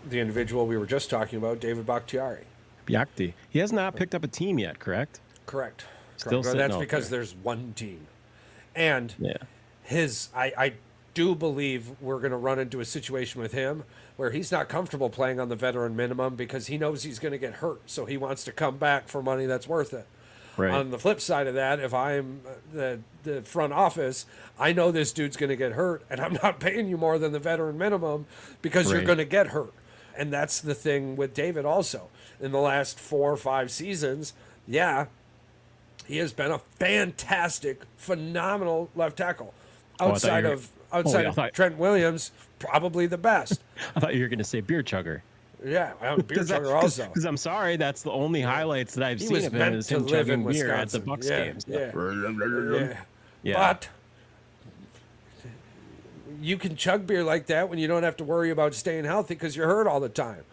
the individual we were just talking about, David Bakhtiari. Byakhti. He has not picked up a team yet, correct? Correct. Still sitting That's out because there. there's one team. And Yeah. I do believe we're going to run into a situation with him where he's not comfortable playing on the veteran minimum because he knows he's going to get hurt. So he wants to come back for money that's worth it. Right. On the flip side of that, if I'm the front office, I know this dude's going to get hurt, and I'm not paying you more than the veteran minimum because you're going to get hurt. And that's the thing with David also. In the last 4 or 5 seasons, he has been a fantastic, phenomenal left tackle. Outside of Trent Williams, probably the best. I thought you were going to say beer chugger. Yeah, beer chugger also. Because I'm sorry, that's the only highlights that I've seen of him is him chugging beer at the Bucks games. Yeah. But you can chug beer like that when you don't have to worry about staying healthy because you're hurt all the time.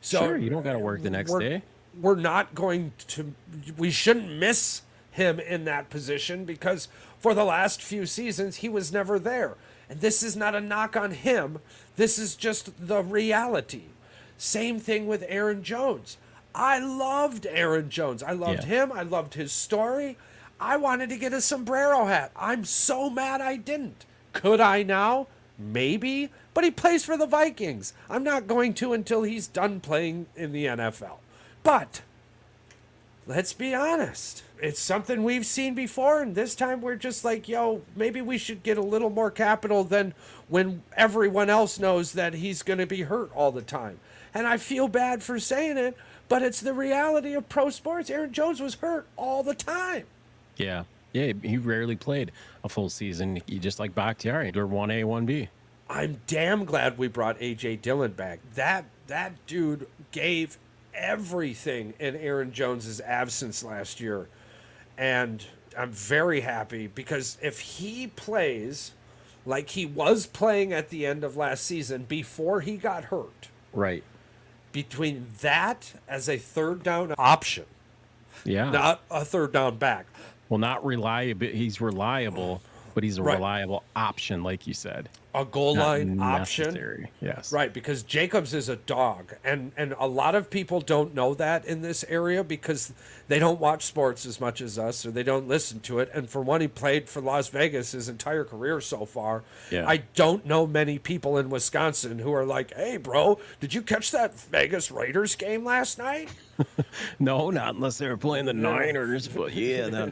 So sure, you don't got to work the next day. We're not going to. We shouldn't miss him in that position because for the last few seasons he was never there. And this is not a knock on him. This is just the reality. Same thing with Aaron Jones. I loved Aaron Jones. I loved him. I loved his story. I wanted to get a sombrero hat. I'm so mad I didn't. Could I now? Maybe. But he plays for the Vikings. I'm not going to until he's done playing in the NFL. But let's be honest. It's something we've seen before, and this time we're just like, maybe we should get a little more capital than when everyone else knows that he's going to be hurt all the time. And I feel bad for saying it, but it's the reality of pro sports. Aaron Jones was hurt all the time. Yeah, he rarely played a full season. He just like Bakhtiari, they're 1A, 1B. I'm damn glad we brought A.J. Dillon back. That dude gave everything in Aaron Jones's absence last year. And I'm very happy because if he plays like he was playing at the end of last season before he got hurt. Right. Between that as a third down option. Yeah. Not a third down back. Well, not reliable. He's reliable, but he's a reliable option, like you said. A goal line option. Necessary. Yes. Right, because Jacobs is a dog. And a lot of people don't know that in this area because they don't watch sports as much as us or they don't listen to it. And for one, he played for Las Vegas his entire career so far. Yeah. I don't know many people in Wisconsin who are like, hey, bro, did you catch that Vegas Raiders game last night? No, not unless they were playing the Niners. But yeah.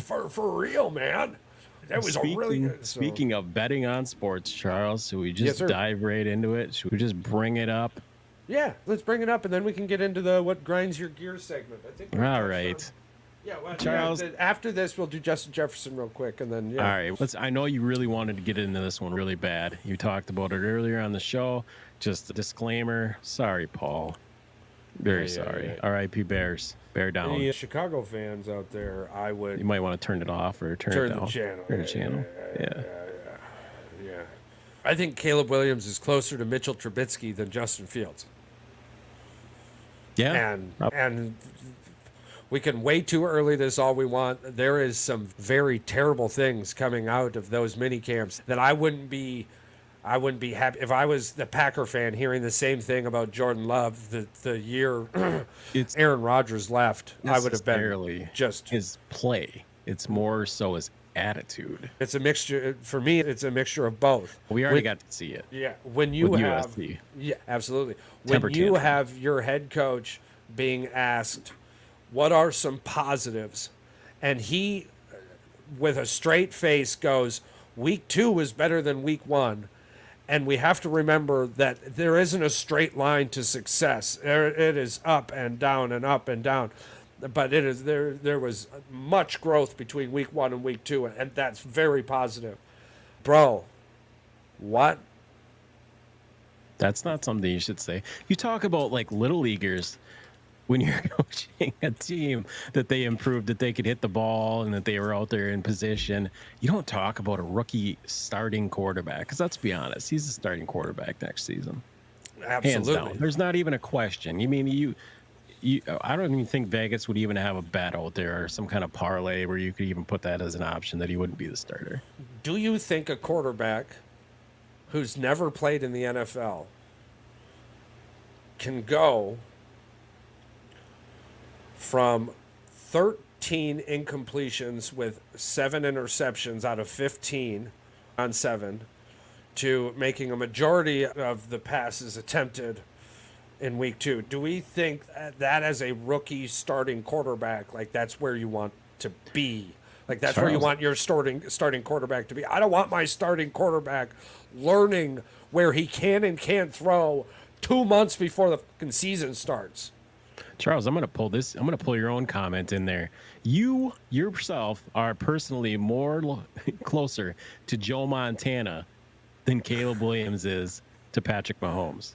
For real, man. That was Speaking of betting on sports, Charles, should we just dive right into it? Should we just bring it up? Yeah, let's bring it up, and then we can get into the what grinds your gears segment. I think. All right. Charles. After this, we'll do Justin Jefferson real quick, and then All right. I know you really wanted to get into this one really bad. You talked about it earlier on the show. Just a disclaimer. Sorry, Paul. Very sorry. R.I.P. Bears. Bear down. Any Chicago fans out there, I would. You might want to turn it off or turn it down. The channel. Turn the channel. Yeah. I think Caleb Williams is closer to Mitchell Trubisky than Justin Fields. Yeah. And we can wait too early this all we want. There is some very terrible things coming out of those mini camps that I wouldn't be happy if I was the Packer fan hearing the same thing about Jordan Love the year It's Aaron Rodgers left. I would have been just his play. It's more so his attitude. it's a mixture for me. It's a mixture of both. We already got to see it. Yeah, when you with have USC. yeah, absolutely. Temper When you tantrum. have your head coach being asked, "What are some positives?" and he, with a straight face, goes, "Week 2 was better than week 1." And we have to remember that there isn't a straight line to success. It is up and down and up and down. But it is there was much growth between week 1 and week 2, and that's very positive. Bro, what? That's not something you should say. You talk about like little leaguers when you're coaching a team that they improved, that they could hit the ball and that they were out there in position. You don't talk about a rookie starting quarterback, because let's be honest, he's the starting quarterback next season. Hands Absolutely. down. There's not even a question. You mean you I don't even think Vegas would even have a bet out there or some kind of parlay where you could even put that as an option that he wouldn't be the starter. Do you think a quarterback who's never played in the NFL can go from 13 incompletions with 7 interceptions out of 15 on 7 to making a majority of the passes attempted in week 2? Do we think that as a rookie starting quarterback, like that's where you want to be? Like that's where you Charles. want your starting quarterback to be? I don't want my starting quarterback learning where he can and can't throw 2 months before the fucking season starts. Charles, I'm going to pull your own comment in there. You yourself are personally more closer to Joe Montana than Caleb Williams is to Patrick Mahomes.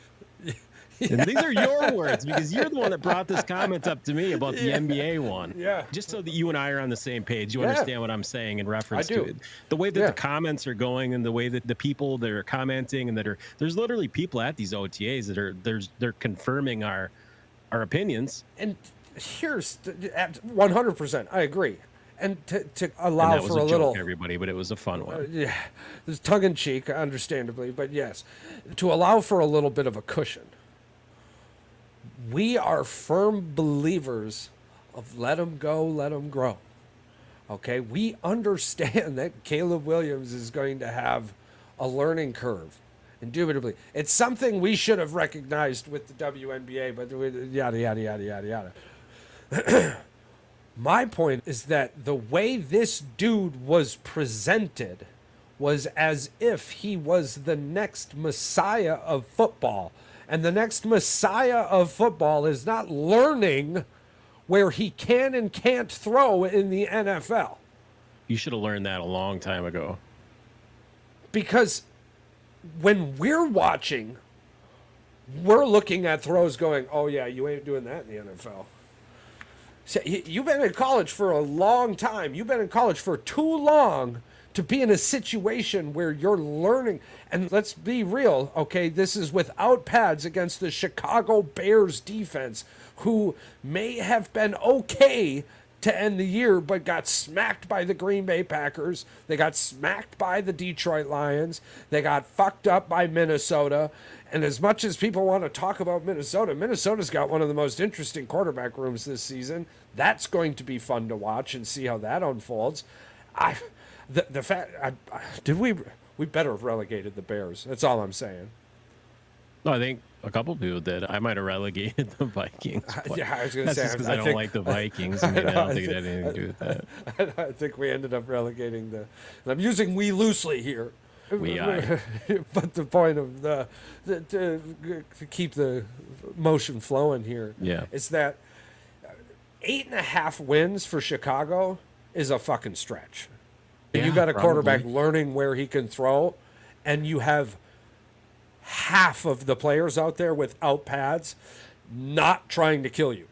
And these are your words, because you're the one that brought this comment up to me about the NBA one. Yeah. Just so that you and I are on the same page. You understand what I'm saying in reference I do. to it. The way that the comments are going and the way that the people that are commenting and there's literally people at these OTAs that they're confirming our opinions. And here's 100%. I agree. And to allow And that was for a joke, little everybody, but it was a fun one. yeah, there's tongue in cheek, understandably, but yes, to allow for a little bit of a cushion. We are firm believers of let them go, let them grow. Okay, we understand that Caleb Williams is going to have a learning curve, indubitably. It's something we should have recognized with the WNBA, but yada, yada, yada, yada, yada. My point is that the way this dude was presented was as if he was the next messiah of football. And the next messiah of football is not learning where he can and can't throw in the NFL. You should have learned that a long time ago. Because when we're watching, we're looking at throws going, oh, yeah, you ain't doing that in the NFL. So you've been in college for a long time. You've been in college for too long to be in a situation where you're learning. And let's be real, okay? This is without pads against the Chicago Bears defense, who may have been okay to end the year, but got smacked by the Green Bay Packers. They got smacked by the Detroit Lions. They got fucked up by Minnesota. And as much as people want to talk about Minnesota, Minnesota's got one of the most interesting quarterback rooms this season. That's going to be fun to watch and see how that unfolds. We better have relegated the Bears. That's all I'm saying. No, I think a couple people did. I might have relegated the Vikings. Yeah, I was going to That's say. just because I don't like the Vikings. I mean, I don't think it had anything to do with that. I think we ended up relegating the. And I'm using "we" loosely here. But the point of to keep the motion flowing here is that 8.5 wins for Chicago is a fucking stretch. Yeah, you got a quarterback probably. learning where he can throw, and you have half of the players out there without pads not trying to kill you.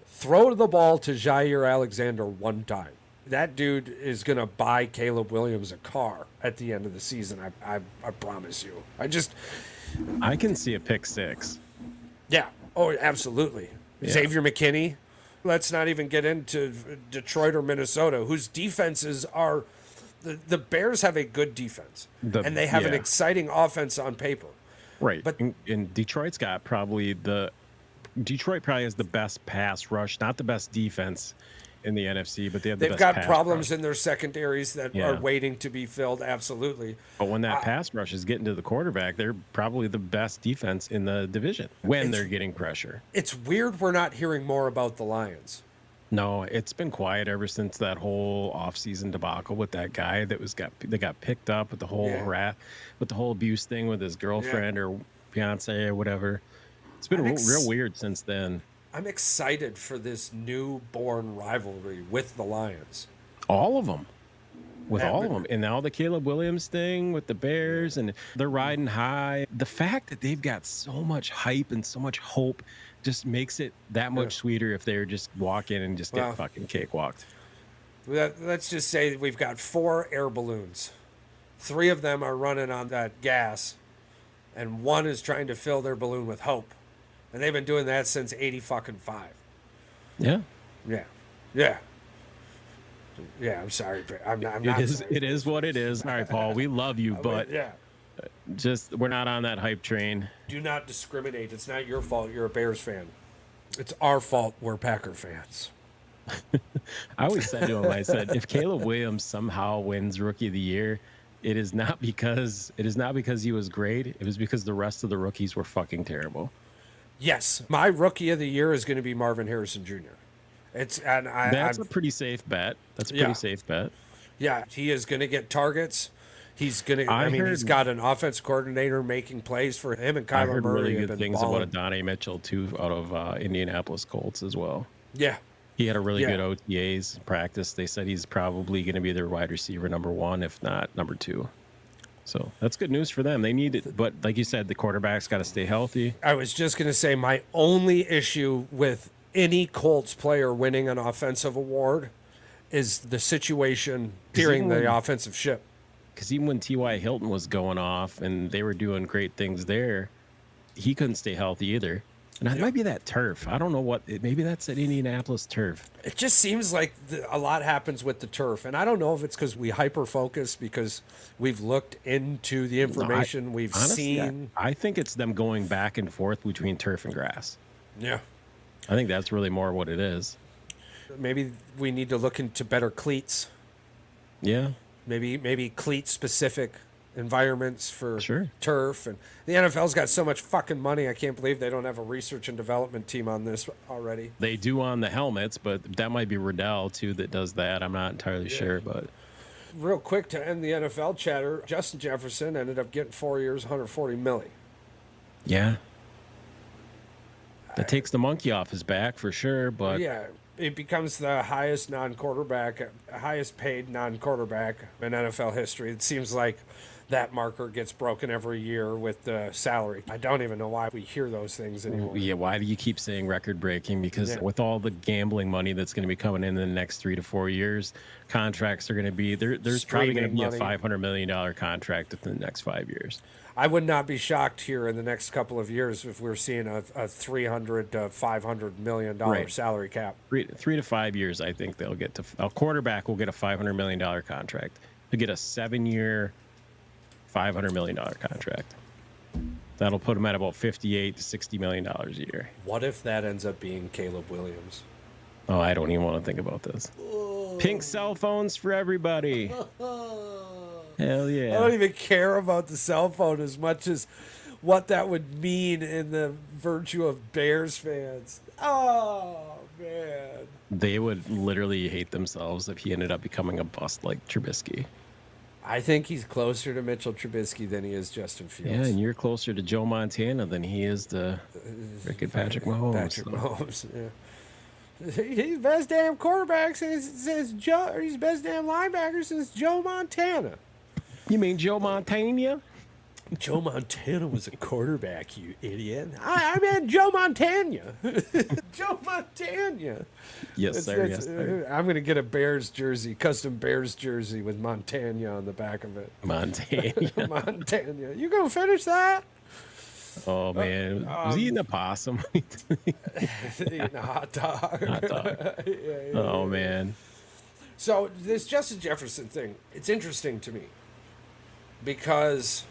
Throw the ball to Jair Alexander one time. That dude is going to buy Caleb Williams a car at the end of the season. I promise you. I can see a pick six. Yeah. Oh, absolutely. Xavier McKinney. Let's not even get into Detroit or Minnesota, whose defenses are the Bears have a good defense, and they have an exciting offense on paper. Right. But and Detroit probably has the best pass rush, not the best defense in the NFC, but they've got problems in their secondaries that are waiting to be filled. Absolutely. But when that pass rush is getting to the quarterback, they're probably the best defense in the division when they're getting pressure. It's weird we're not hearing more about the Lions. No, it's been quiet ever since that whole offseason debacle with that guy that got picked up with the whole with the whole abuse thing with his girlfriend or fiance or whatever. It's been real weird since then. I'm excited for this newborn rivalry with the Lions. All of them. All of them. And now the Caleb Williams thing with the Bears, and they're riding high. The fact that they've got so much hype and so much hope just makes it that much sweeter if they're just walk in and just get fucking cakewalked. Let's just say we've got 4 air balloons. 3 of them are running on that gas, and 1 is trying to fill their balloon with hope. And they've been doing that since 85. Yeah. Yeah. Yeah. Yeah, I'm sorry. I'm not sorry. It is what it is. All right, Paul, we love you, but we're not on that hype train. Do not discriminate. It's not your fault. You're a Bears fan. It's our fault. We're Packer fans. I always said to him, I said, if Caleb Williams somehow wins Rookie of the Year, it is not because he was great. It was because the rest of the rookies were fucking terrible. Yes, my Rookie of the Year is going to be Marvin Harrison Jr. That's a pretty safe bet. That's a pretty safe bet. Yeah, he is going to get targets. He's going to. He's got an offense coordinator making plays for him, and Kyler I heard Murray really good things balling. about Adonai Mitchell too, out of Indianapolis Colts as well. Yeah, he had a really good OTAs practice. They said he's probably going to be their wide receiver number 1, if not number 2. So that's good news for them. They need it, but like you said, the quarterback's got to stay healthy. I was just going to say my only issue with any Colts player winning an offensive award is the situation steering the offensive ship. Because even when T.Y. Hilton was going off and they were doing great things there, he couldn't stay healthy either. And it might be that turf. I don't know maybe that's an Indianapolis turf. It just seems like a lot happens with the turf. And I don't know if it's because we hyper-focus because we've looked into the information we've seen. I think it's them going back and forth between turf and grass. Yeah. I think that's really more what it is. Maybe we need to look into better cleats. Yeah. Maybe cleat-specific environments for turf. And the NFL's got so much fucking money, I can't believe they don't have a research and development team on this already. They do on the helmets, but that might be Riddell, too, that does that. I'm not entirely sure, but... Real quick to end the NFL chatter, Justin Jefferson ended up getting 4 years, $140 million. Yeah. That takes the monkey off his back for sure, but... Yeah, it becomes the highest paid non-quarterback in NFL history. It seems like that marker gets broken every year with the salary. I don't even know why we hear those things anymore. Yeah, why do you keep saying record-breaking? Because with all the gambling money that's going to be coming in the next 3 to 4 years, contracts are going to be... There's probably going to be a $500 million contract within the next 5 years. I would not be shocked here in the next couple of years if we're seeing a $300 to $500 million salary cap. 3 to 5 years, I think they'll get to... A quarterback will get a $500 million contract. He'll get a 7-year, $500 million contract. That'll put him at about $58 to $60 million a year. What if that ends up being Caleb Williams? Oh, I don't even want to think about this. Pink cell phones for everybody. Hell yeah. I don't even care about the cell phone as much as what that would mean in the virtue of Bears fans. Oh, man. They would literally hate themselves if he ended up becoming a bust like Trubisky. I think he's closer to Mitchell Trubisky than he is Justin Fields. Yeah, and you're closer to Joe Montana than he is to Patrick Mahomes. Mahomes, yeah. He's best damn quarterback since Joe, or he's best damn linebacker since Joe Montana. You mean Joe Montana? Joe Montana was a quarterback, you idiot. I meant Joe Montana. Joe Montana. Yes, sir. Yes, sir. I'm going to get a Bears jersey, custom Bears jersey with Montana on the back of it. Montana. Montana. You going to finish that? Oh man, was he eating a possum? Eating a hot dog. Hot dog. Oh man. So this Justin Jefferson thing, it's interesting to me because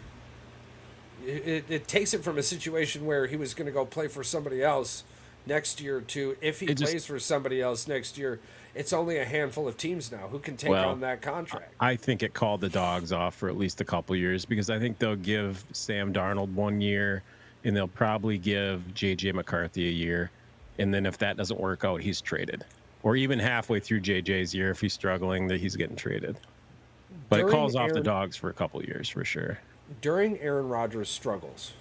it takes it from a situation where he was going to go play for somebody else next year to if he plays for somebody else next year, it's only a handful of teams now who can take on that contract. I think it called the dogs off for at least a couple years because I think they'll give Sam Darnold 1 year and they'll probably give JJ McCarthy a year. And then if that doesn't work out, he's traded. Or even halfway through JJ's year, if he's struggling, that he's getting traded. But it calls off the dogs for a couple of years for sure. During Aaron Rodgers' struggles,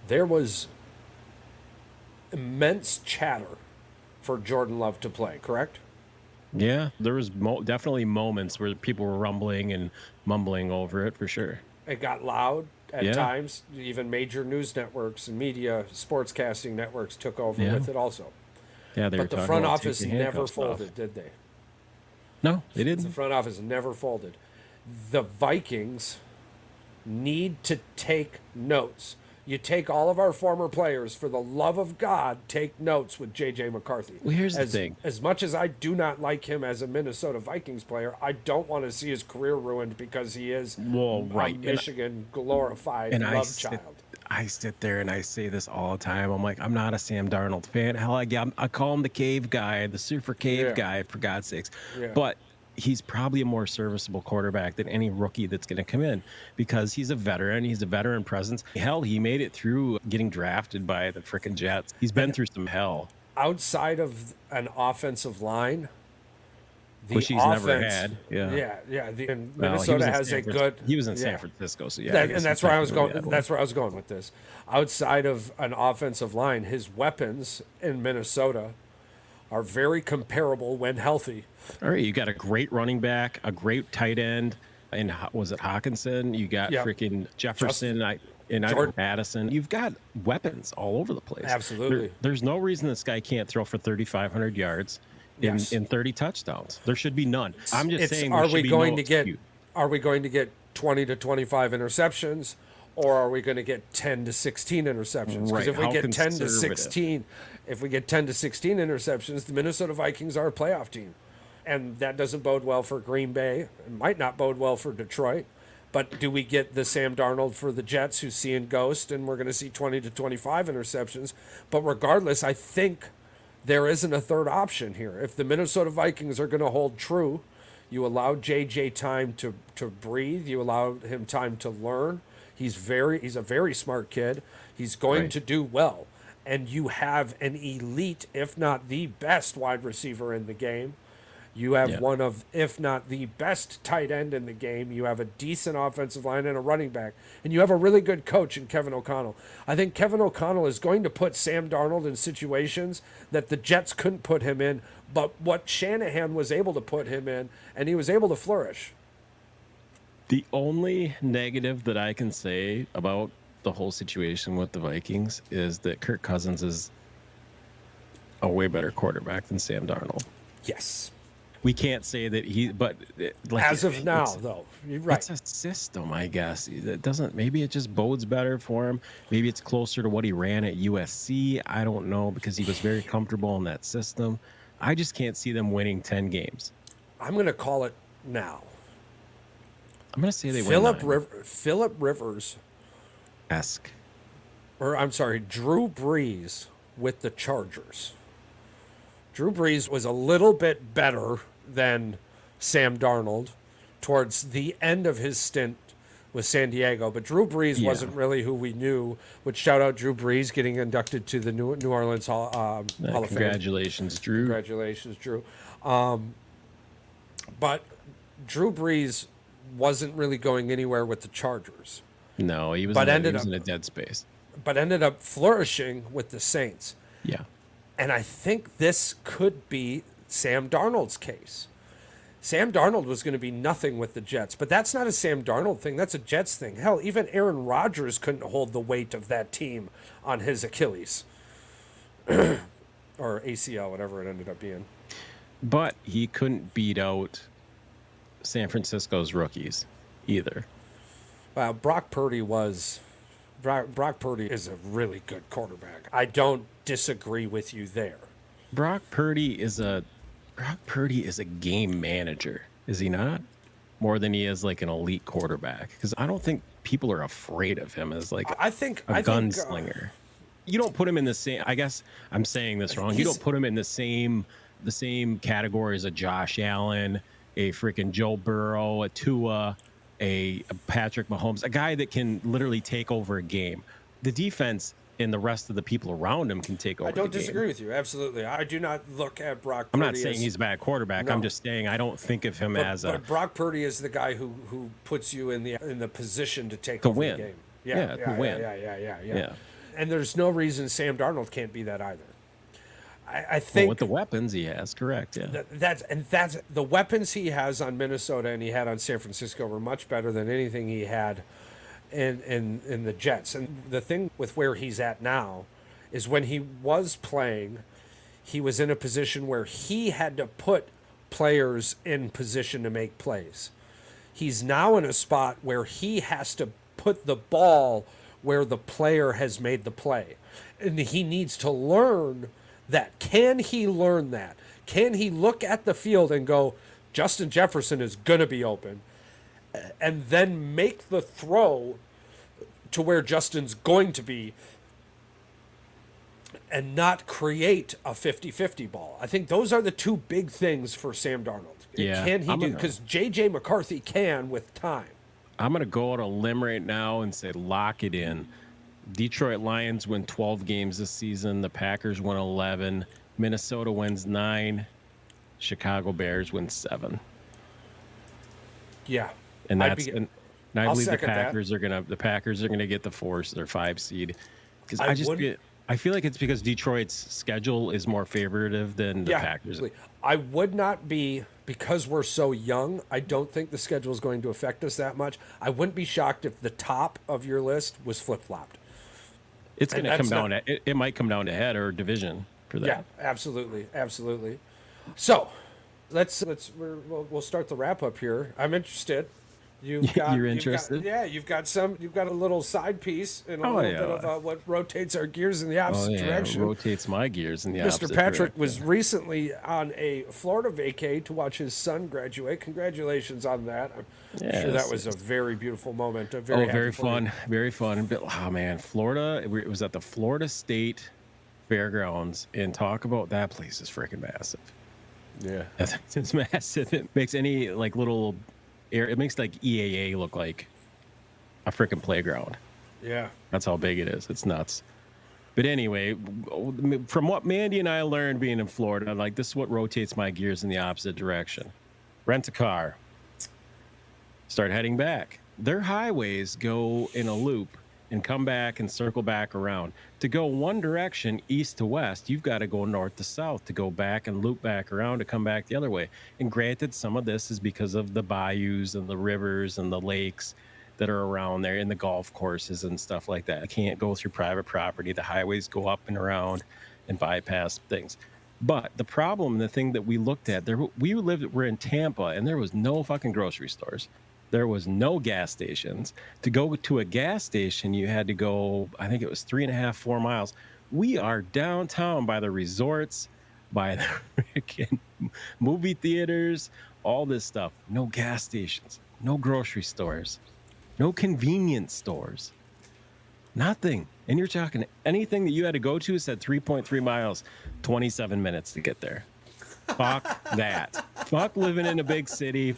there was immense chatter for Jordan Love to play, correct? Yeah, there was definitely moments where people were rumbling and mumbling over it for sure. It got loud at times. Even major news networks and media sportscasting networks took over with it also. Yeah, but the front office never folded, did they? No, they didn't. The front office never folded. The Vikings need to take notes. You take all of our former players, for the love of God, take notes with J.J. McCarthy. Well, here's the thing. As much as I do not like him as a Minnesota Vikings player, I don't want to see his career ruined because he is a Michigan glorified love child. I sit there and I say this all the time. I'm like, I'm not a Sam Darnold fan. Hell, I call him the cave guy, the super cave guy, for God's sakes. Yeah. But he's probably a more serviceable quarterback than any rookie that's going to come in because he's a veteran. He's a veteran presence. Hell, he made it through getting drafted by the frickin' Jets. He's been through some hell. Outside of an offensive line, which he's never had. Minnesota has a good. He was in San Francisco, so and that's where I was going. That's where I was going with this. Outside of an offensive line, his weapons in Minnesota are very comparable when healthy. All right, you got a great running back, a great tight end, and was it Hawkinson? You got freaking Jefferson, Madison. You've got weapons all over the place. Absolutely. There's no reason this guy can't throw for 3,500 yards in 30 touchdowns. There should be none. I'm just saying. Are we going to get 20 to 25 interceptions, or are we going to get 10 to 16 interceptions? Because if we get 10 to 16, interceptions, the Minnesota Vikings are a playoff team. And that doesn't bode well for Green Bay. It might not bode well for Detroit. But do we get the Sam Darnold for the Jets who's seeing ghost, and we're going to see 20 to 25 interceptions? But regardless, I think there isn't a third option here. If the Minnesota Vikings are going to hold true, you allow JJ time to breathe. You allow him time to learn. He's a very smart kid. He's going to do well. And you have an elite, if not the best wide receiver in the game. You have one of, if not the best tight end in the game. You have a decent offensive line and a running back. And you have a really good coach in Kevin O'Connell. I think Kevin O'Connell is going to put Sam Darnold in situations that the Jets couldn't put him in, but what Shanahan was able to put him in, and he was able to flourish. The only negative that I can say about the whole situation with the Vikings is that Kirk Cousins is a way better quarterback than Sam Darnold. Yes. We can't say that but as of now, though, you're right. It's a system, I guess. It doesn't. Maybe it just bodes better for him. Maybe it's closer to what he ran at USC. I don't know, because he was very comfortable in that system. I just can't see them winning 10 games. I'm going to call it now. I'm going to say they win 9. Philip Rivers-esque. Drew Brees with the Chargers. Drew Brees was a little bit better than Sam Darnold towards the end of his stint with San Diego, but Drew Brees wasn't really who we knew. Which, shout out Drew Brees getting inducted to the New Orleans Hall of Fame. Congratulations, Drew. Congratulations, Drew. But Drew Brees wasn't really going anywhere with the Chargers. No, he was in a dead space. But ended up flourishing with the Saints. Yeah. And I think this could be Sam Darnold's case. Sam Darnold was going to be nothing with the Jets, but that's not a Sam Darnold thing. That's a Jets thing. Hell, even Aaron Rodgers couldn't hold the weight of that team on his Achilles. Or ACL, whatever it ended up being. But he couldn't beat out San Francisco's rookies either. Well, Brock Purdy was Brock Purdy is a really good quarterback. I don't disagree with you there. Brock Purdy is a game manager, is he not? More than he is like an elite quarterback. Because I don't think people are afraid of him as like I think a gunslinger. You don't put him in the same. I guess I'm saying this wrong. You don't put him in the same category as a Josh Allen, a freaking Joe Burrow, a Tua, a Patrick Mahomes, a guy that can literally take over a game. The defense and the rest of the people around him can take over. I don't disagree with you. Absolutely. I do not look at Brock Purdy. I'm not saying he's a bad quarterback. No. I'm just saying I don't think of him as a. But Brock Purdy is the guy who puts you in the position to take over win. the game. To win. Yeah. And there's no reason Sam Darnold can't be that either. I think with the weapons he has, correct. Yeah. That's the weapons he has on Minnesota and he had on San Francisco were much better than anything he had in the Jets. And the thing with where he's at now is when he was playing, he was in a position where he had to put players in position to make plays. He's now in a spot where he has to put the ball where the player has made the play. And he needs to learn that. Can he learn that? Can he look at the field and go, Justin Jefferson is going to be open, and then make the throw to where Justin's going to be and not create a 50-50 ball? I think those are the two big things for Sam Darnold. Yeah, can he do? Because J.J. McCarthy can with time. I'm going to go out on a limb right now and say lock it in. Detroit Lions win 12 games this season. The Packers win 11. Minnesota wins 9. Chicago Bears win 7. Yeah, and I believe the Packers are gonna get the 4 or 5 seed. Because I feel like it's because Detroit's schedule is more favorative than the Packers. I would not be, because we're so young, I don't think the schedule is going to affect us that much. I wouldn't be shocked if the top of your list was flip-flopped. It's going to come down to it might come down to head or division for that. Yeah, absolutely. So, we'll start the wrap up here. I'm interested. You're interested? You've got a little side piece and a little bit of what rotates our gears in the opposite direction. Rotates my gears in the opposite direction. Mr. Patrick was recently on a Florida vacay to watch his son graduate. Congratulations on that. I'm sure that was a very beautiful moment. Very fun. Oh man, Florida. It was at the Florida State Fairgrounds, and talk about that place is freaking massive. Yeah, it's massive. It makes any like little. It makes like EAA look like a freaking playground. Yeah. That's how big it is. It's nuts. But anyway, from what Mandy and I learned being in Florida, like this is what rotates my gears in the opposite direction. Rent a car. Start heading back. Their highways go in a loop and come back and circle back around. To go one direction, east to west, you've got to go north to south to go back and loop back around to come back the other way. And granted, some of this is because of the bayous and the rivers and the lakes that are around there and the golf courses and stuff like that. You can't go through private property. The highways go up and around and bypass things. But the problem, the thing that we looked at, we're in Tampa, and there was no fucking grocery stores. There was no gas stations. To go to a gas station, you had to go, I think it was 3.5, 4 miles. We are downtown by the resorts, by the freaking movie theaters, all this stuff. No gas stations, no grocery stores, no convenience stores, nothing. And you're talking anything that you had to go to said 3.3 miles, 27 minutes to get there. Fuck that. Fuck living in a big city.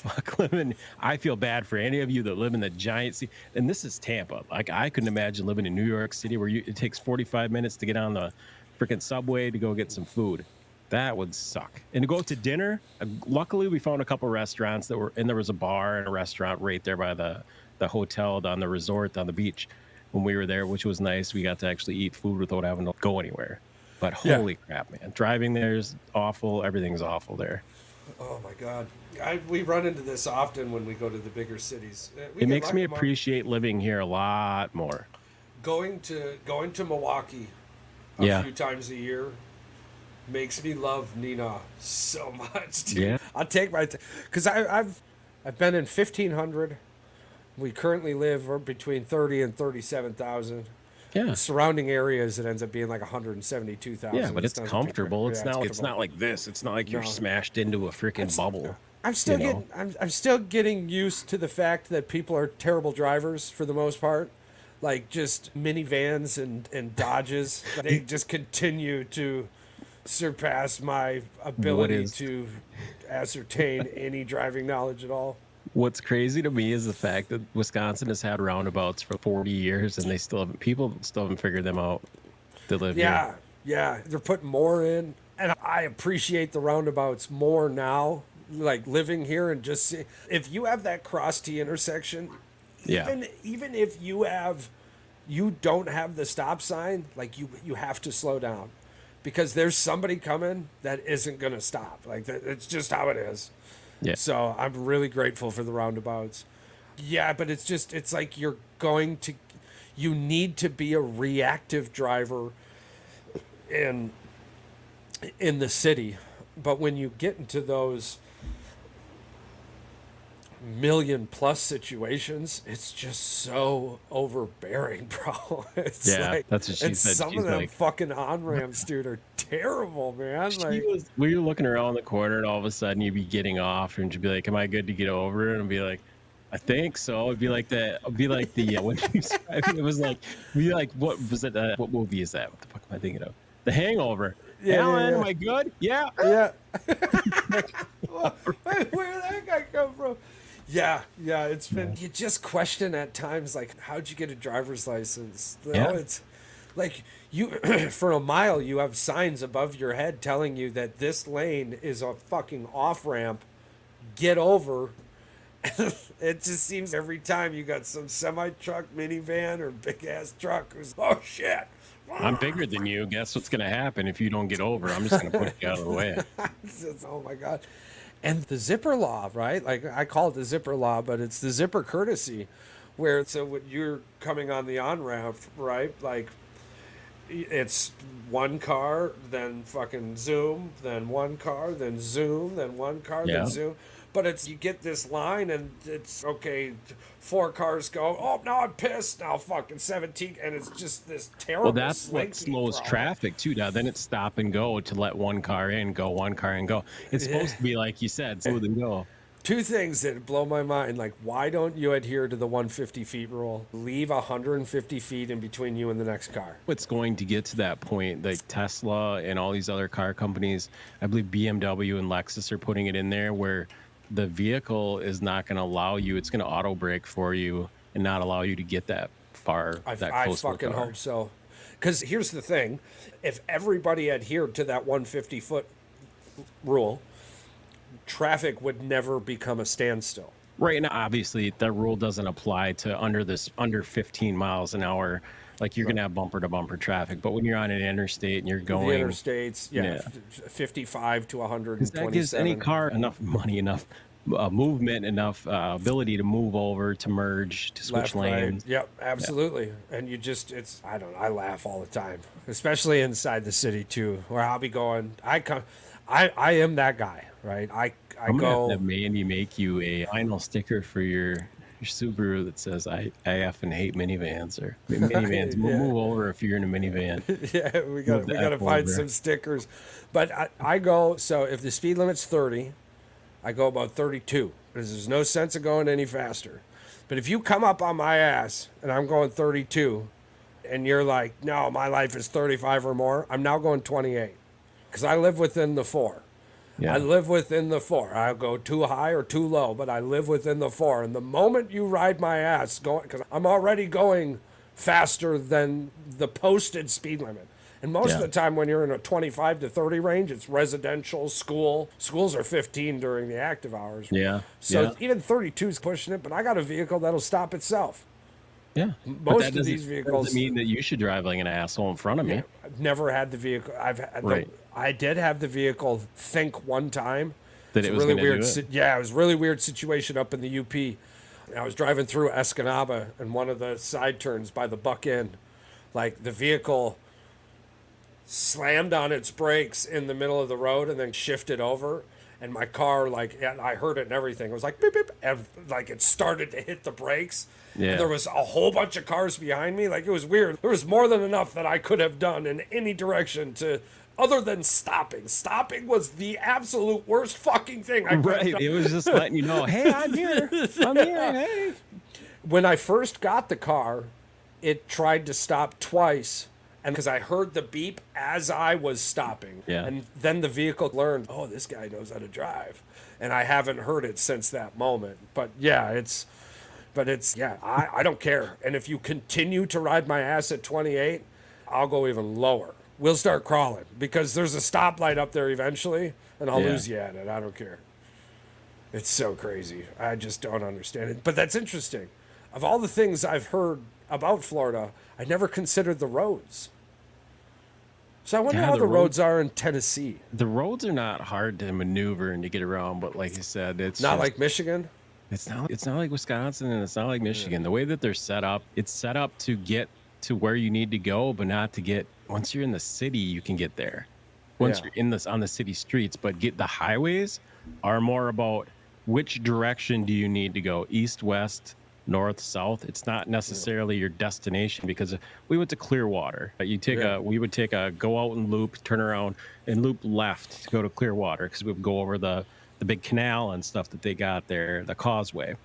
I feel bad for any of you that live in the giant city. And this is Tampa. Like, I couldn't imagine living in New York City where it takes 45 minutes to get on the freaking subway to go get some food. That would suck. And to go to dinner, luckily we found a couple restaurants and there was a bar and a restaurant right there by the hotel on the resort on the beach when we were there, which was nice. We got to actually eat food without having to go anywhere. But holy crap, man. Driving there is awful. Everything's awful there. Oh, my God. We run into this often when we go to the bigger cities. It makes me appreciate living here a lot more. Going to Milwaukee a few times a year makes me love Nina so much, dude. Yeah. I'll take my because I've been in 1,500, We currently live between 30 and 37,000. Yeah. Surrounding areas, it ends up being like 172,000. Yeah, but it's comfortable. It's not. It's comfortable. not like this. It's not like you're No. smashed into a freaking bubble. I'm still you know? getting I'm still getting used to the fact that people are terrible drivers for the most part. Like just minivans and Dodges. They just continue to surpass my ability to ascertain any driving knowledge at all. What's crazy to me is the fact that Wisconsin has had roundabouts for 40 years, and people still haven't figured them out. They live here. Yeah, they're putting more in, and I appreciate the roundabouts more now. Like living here and just see, if you have that cross T intersection, even if you don't have the stop sign, like you have to slow down, because there's somebody coming that isn't gonna stop. Like it's just how it is. Yeah. So I'm really grateful for the roundabouts. Yeah, but it's like you need to be a reactive driver in the city. But when you get into those million-plus situations, it's just so overbearing, bro. It's like, that's what she said. Some She's of them like, fucking on-ramps, dude, are terrible, man. Like, we were looking around the corner, and all of a sudden you'd be getting off, and she'd be like, "Am I good to get over?" And I'd be like, "I think so." It'd be like the when you described it, it was like, be like, what was it? What movie is that? What the fuck am I thinking of? The Hangover. Alan, am I good? Yeah. Yeah. Where did that guy come from? Yeah, it's been. You just question at times, like, how'd you get a driver's license? You know, it's like you for a mile you have signs above your head telling you that this lane is a fucking off ramp. Get over. It just seems every time you got some semi truck, minivan, or big ass truck who's shit. I'm bigger than you. Guess what's gonna happen if you don't get over? I'm just gonna put you out of the way. Oh my god. And the zipper law, right? Like I call it the zipper law, but it's the zipper courtesy, where so when you're coming on the on ramp, right? Like it's one car, then fucking zoom, then one car, then zoom, then one car, then zoom. But it's you get this line and it's okay. 4 cars go. Oh, now I'm pissed. Now fucking 17, and it's just this terrible. Well, that's what slows traffic too. Now, then it's stop and go to let one car in, go one car and go. It's supposed to be like you said, smooth and go. 2 things that blow my mind. Like, why don't you adhere to the 150 feet rule? Leave 150 feet in between you and the next car. It's going to get to that point. Like Tesla and all these other car companies, I believe BMW and Lexus are putting it in there where the vehicle is not going to allow you. It's going to auto brake for you and not allow you to get that far. I fucking hope so. Because here's the thing: if everybody adhered to that 150 foot rule, traffic would never become a standstill. Right now, obviously, that rule doesn't apply to under 15 miles an hour. Like you're gonna have bumper to bumper traffic, but when you're on an interstate and you're going the interstates, 55 to 127. That gives any car enough money, enough movement, enough ability to move over, to merge, to switch lanes. Right. Yep, absolutely. Yeah. And I laugh all the time, especially inside the city too, where I'll be going. I am that guy, right? I'm gonna have Mandy make you a vinyl sticker for your Subaru that says I effing hate minivans, or minivans. Move over if you're in a minivan. Yeah, we gotta find some stickers. But I go, so if the speed limit's 30, I go about 32 because there's no sense of going any faster. But if you come up on my ass and I'm going 32 and you're like, no, my life is 35 or more, I'm now going 28 because I live within the 4. Yeah. I live within the 4. I'll go too high or too low, but I live within the 4. And the moment you ride my ass, because I'm already going faster than the posted speed limit. And most of the time when you're in a 25 to 30 range, it's residential, school. Schools are 15 during the active hours. Yeah. So even 32 is pushing it, but I got a vehicle that'll stop itself. Yeah. Most of these vehicles doesn't mean that you should drive like an asshole in front of me. I've never had the vehicle. I did have the vehicle think one time. That it was really weird. Yeah, it was a really weird situation up in the UP. And I was driving through Escanaba and one of the side turns by the Buck Inn. Like the vehicle slammed on its brakes in the middle of the road and then shifted over. and my car, like, and I heard it and everything. It was like beep beep, and like it started to hit the brakes. Yeah. And there was a whole bunch of cars behind me. Like, it was weird. There was more than enough that I could have done in any direction to, other than stopping. Stopping was the absolute worst fucking thing I could have done. It was just letting you know, hey, I'm here. I'm here. Hey. When I first got the car, it tried to stop twice, and because I heard the beep as I was stopping. Yeah. And then the vehicle learned, oh, this guy knows how to drive. And I haven't heard it since that moment. But yeah, I don't care. And if you continue to ride my ass at 28, I'll go even lower. We'll start crawling because there's a stoplight up there eventually, and I'll lose you at it. I don't care. It's so crazy. I just don't understand it. But that's interesting. Of all the things I've heard about Florida, I never considered the roads. So I wonder how the roads are in Tennessee. The roads are not hard to maneuver and to get around, but like you said, it's Not just, like Michigan? it's not like Wisconsin, and it's not like Michigan. The way that they're set up, it's set up to get to where you need to go, but not to get, once you're in the city, you can get there. Once you're in this on the city streets, but the highways are more about which direction do you need to go, east, west, north, south. It's not necessarily your destination, because we went to Clearwater. We would take a go out and loop, turn around and loop left to go to Clearwater, because we would go over the big canal and stuff that they got there, the causeway.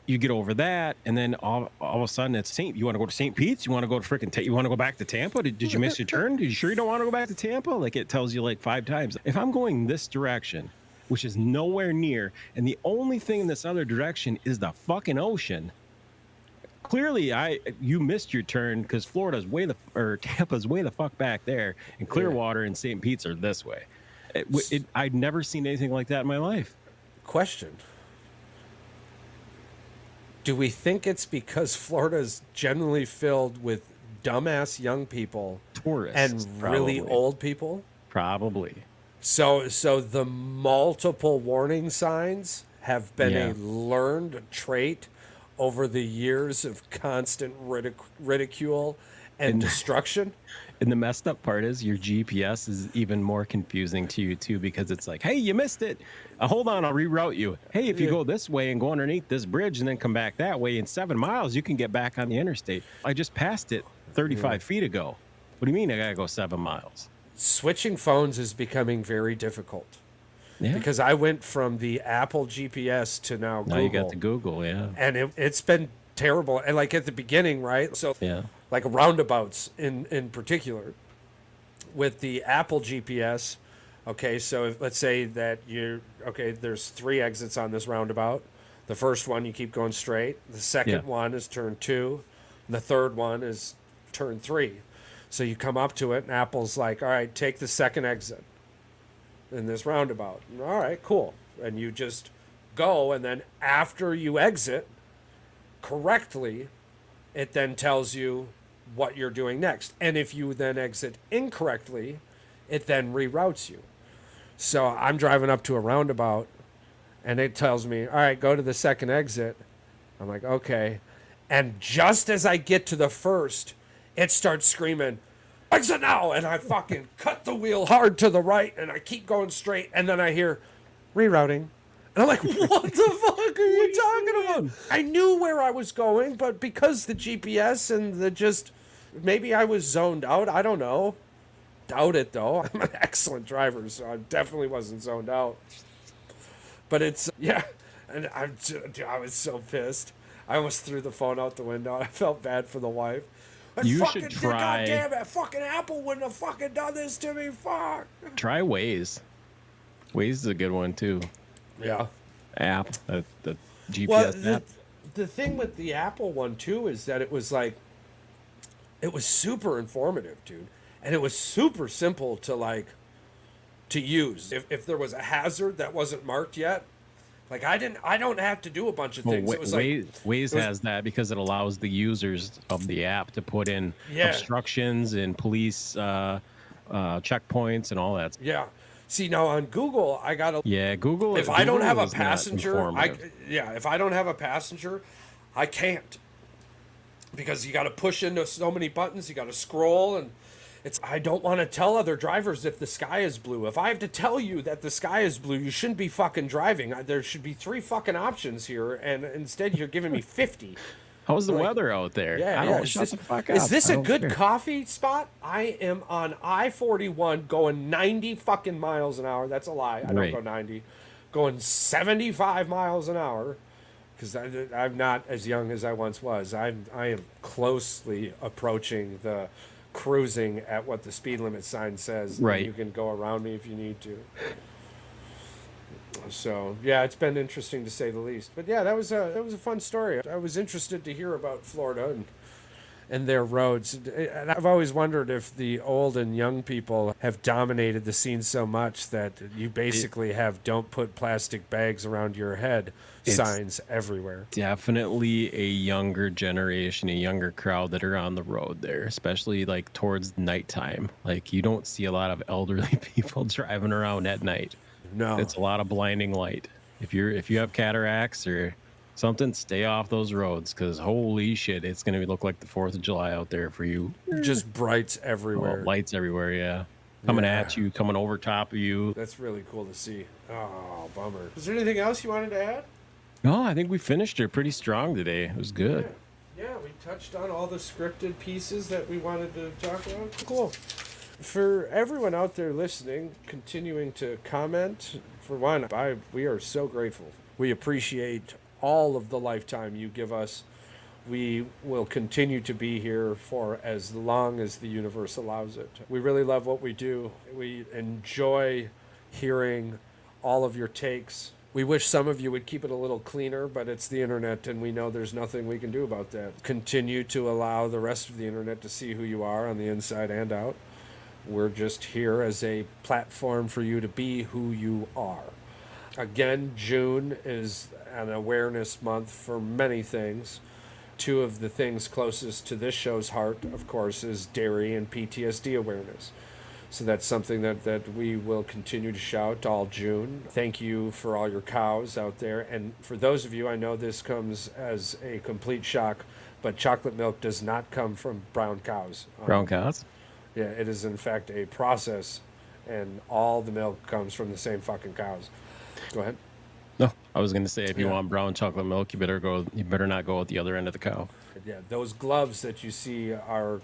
You get over that, and then all of a sudden it's you want to go to St. Pete's? You want to go to you want to go back to Tampa? Did you miss your turn? Are you sure you don't want to go back to Tampa? Like, it tells you like 5 times. If I'm going this direction, which is nowhere near, and the only thing in this other direction is the fucking ocean, clearly you missed your turn, because Tampa's way the fuck back there, and Clearwater and St. Pete's are this way. I'd never seen anything like that in my life. Question. Do we think it's because Florida is generally filled with dumbass young people, Tourists, and really old people? Probably. So the multiple warning signs have been a learned trait over the years of constant ridicule and destruction. And the messed up part is your GPS is even more confusing to you too, because it's like, hey, you missed it. Hold on, I'll reroute you. Hey, if you go this way and go underneath this bridge and then come back that way, in 7 miles, you can get back on the interstate. I just passed it 35 feet ago. What do you mean I gotta go 7 miles? Switching phones is becoming very difficult. Yeah. Because I went from the Apple GPS to now Google. Now you got the Google, yeah. And it's been terrible. And like at the beginning, right? So like roundabouts in particular with the Apple GPS. Okay, so let's say that there's 3 exits on this roundabout. The first one, you keep going straight. The second one is turn 2. And the third one is turn 3. So you come up to it, and Apple's like, all right, take the second exit in this roundabout. All right, cool. And you just go, and then after you exit correctly, it then tells you what you're doing next. And if you then exit incorrectly, it then reroutes you. So I'm driving up to a roundabout, and it tells me, all right, go to the second exit. I'm like, okay. And just as I get to the first, it starts screaming, exit now! And I fucking cut the wheel hard to the right, and I keep going straight, and then I hear rerouting. And I'm like, what the fuck are you talking about? I knew where I was going, but because the GPS and maybe I was zoned out. I don't know. Doubt it, though. I'm an excellent driver, so I definitely wasn't zoned out. But it's, and I was so pissed. I almost threw the phone out the window. I felt bad for the wife. You should try. God damn it, fucking Apple wouldn't have fucking done this to me. Fuck. Try Waze. Waze is a good one too. Yeah. App, the GPS app. The thing with the Apple one too is that it was super informative, dude, and it was super simple to use. If there was a hazard that wasn't marked yet. Like I don't have to do a bunch of things. It was Waze has that because it allows the users of the app to put in obstructions and police checkpoints and all that. Yeah. See, now on Google, I gotta. Yeah, Google. If I don't have a passenger, if I don't have a passenger, I can't, because you got to push into so many buttons. You got to scroll, and I don't want to tell other drivers if the sky is blue. If I have to tell you that the sky is blue, you shouldn't be fucking driving. There should be 3 fucking options here, and instead you're giving me 50. How's the weather out there? Yeah, I yeah. don't shut the fuck up. Is this I a don't good care. coffee spot? I am on I-41 going 90 fucking miles an hour. That's a lie. I don't Right. go 90. Going 75 miles an hour because I'm not as young as I once was. I am closely approaching the cruising at what the speed limit sign says. Right. And you can go around me if you need to. So yeah, it's been interesting to say the least. But yeah, that was a fun story. I was interested to hear about Florida and their roads. And I've always wondered if the old and young people have dominated the scene so much that you basically have "Don't put plastic bags around your head" signs everywhere. Definitely a younger generation, a younger crowd that are on the road there, especially like towards nighttime. Like you don't see a lot of elderly people driving around at night. No, It's a lot of blinding light. If you have cataracts or something, stay off those roads because holy shit, it's gonna look like the 4th of July out there for you. just brights everywhere. Lights everywhere, yeah. Coming Yeah. at you, coming over top of you. That's really cool to see. Oh, bummer. Is there anything else you wanted to add? No, I think we finished it pretty strong today. It was good. Yeah, we touched on all the scripted pieces that we wanted to talk about. Cool. For everyone out there listening, continuing to comment, for one, we are so grateful. We appreciate all of the lifetime you give us. We will continue to be here for as long as the universe allows it. We really love what we do. We enjoy hearing all of your takes. We wish some of you would keep it a little cleaner, but it's the internet, and we know there's nothing we can do about that. Continue to allow the rest of the internet to see who you are on the inside and out. We're just here as a platform for you to be who you are. Again, June is an awareness month for many things. 2 of the things closest to this show's heart, of course, is dairy and PTSD awareness. So that's something that we will continue to shout all June. Thank you for all your cows out there. And for those of you, I know this comes as a complete shock, but chocolate milk does not come from brown cows. Brown cows? Yeah, it is in fact a process, and all the milk comes from the same fucking cows. Go ahead. No, I was gonna say if you Yeah. want brown chocolate milk, you better not go at the other end of the cow. Yeah, those gloves that you see are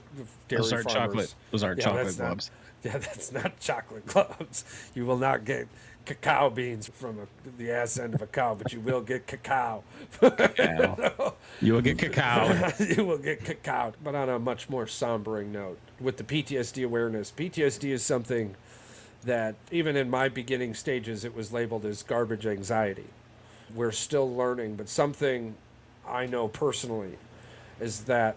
dairy Those aren't farmers. chocolate. Those aren't Yeah, chocolate that's not- gloves. Yeah, that's not chocolate gloves. You will not get cacao beans from the ass end of a cow, but you will get cacao. Cacao. You will get cacao. You will get cacao. But on a much more sombering note, with the PTSD awareness, PTSD is something that even in my beginning stages, it was labeled as garbage anxiety. We're still learning, but something I know personally is that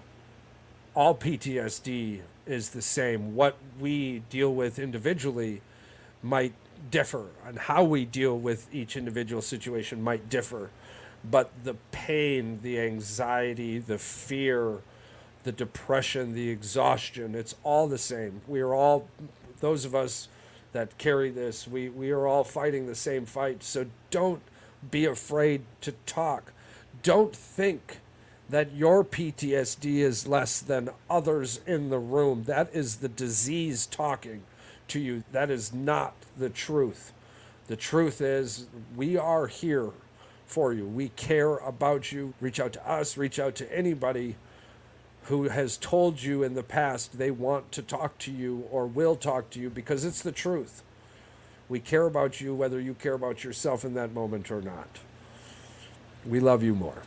all PTSD is the same. What we deal with individually might differ, and how we deal with each individual situation might differ. But the pain, the anxiety, the fear, the depression, the exhaustion, it's all the same. We are all, those of us that carry this, we are all fighting the same fight. So don't be afraid to talk. Don't think that your PTSD is less than others in the room. That is the disease talking to you. That is not the truth. The truth is we are here for you. We care about you. Reach out to us. Reach out to anybody who has told you in the past they want to talk to you or will talk to you, because it's the truth. We care about you whether you care about yourself in that moment or not. We love you more.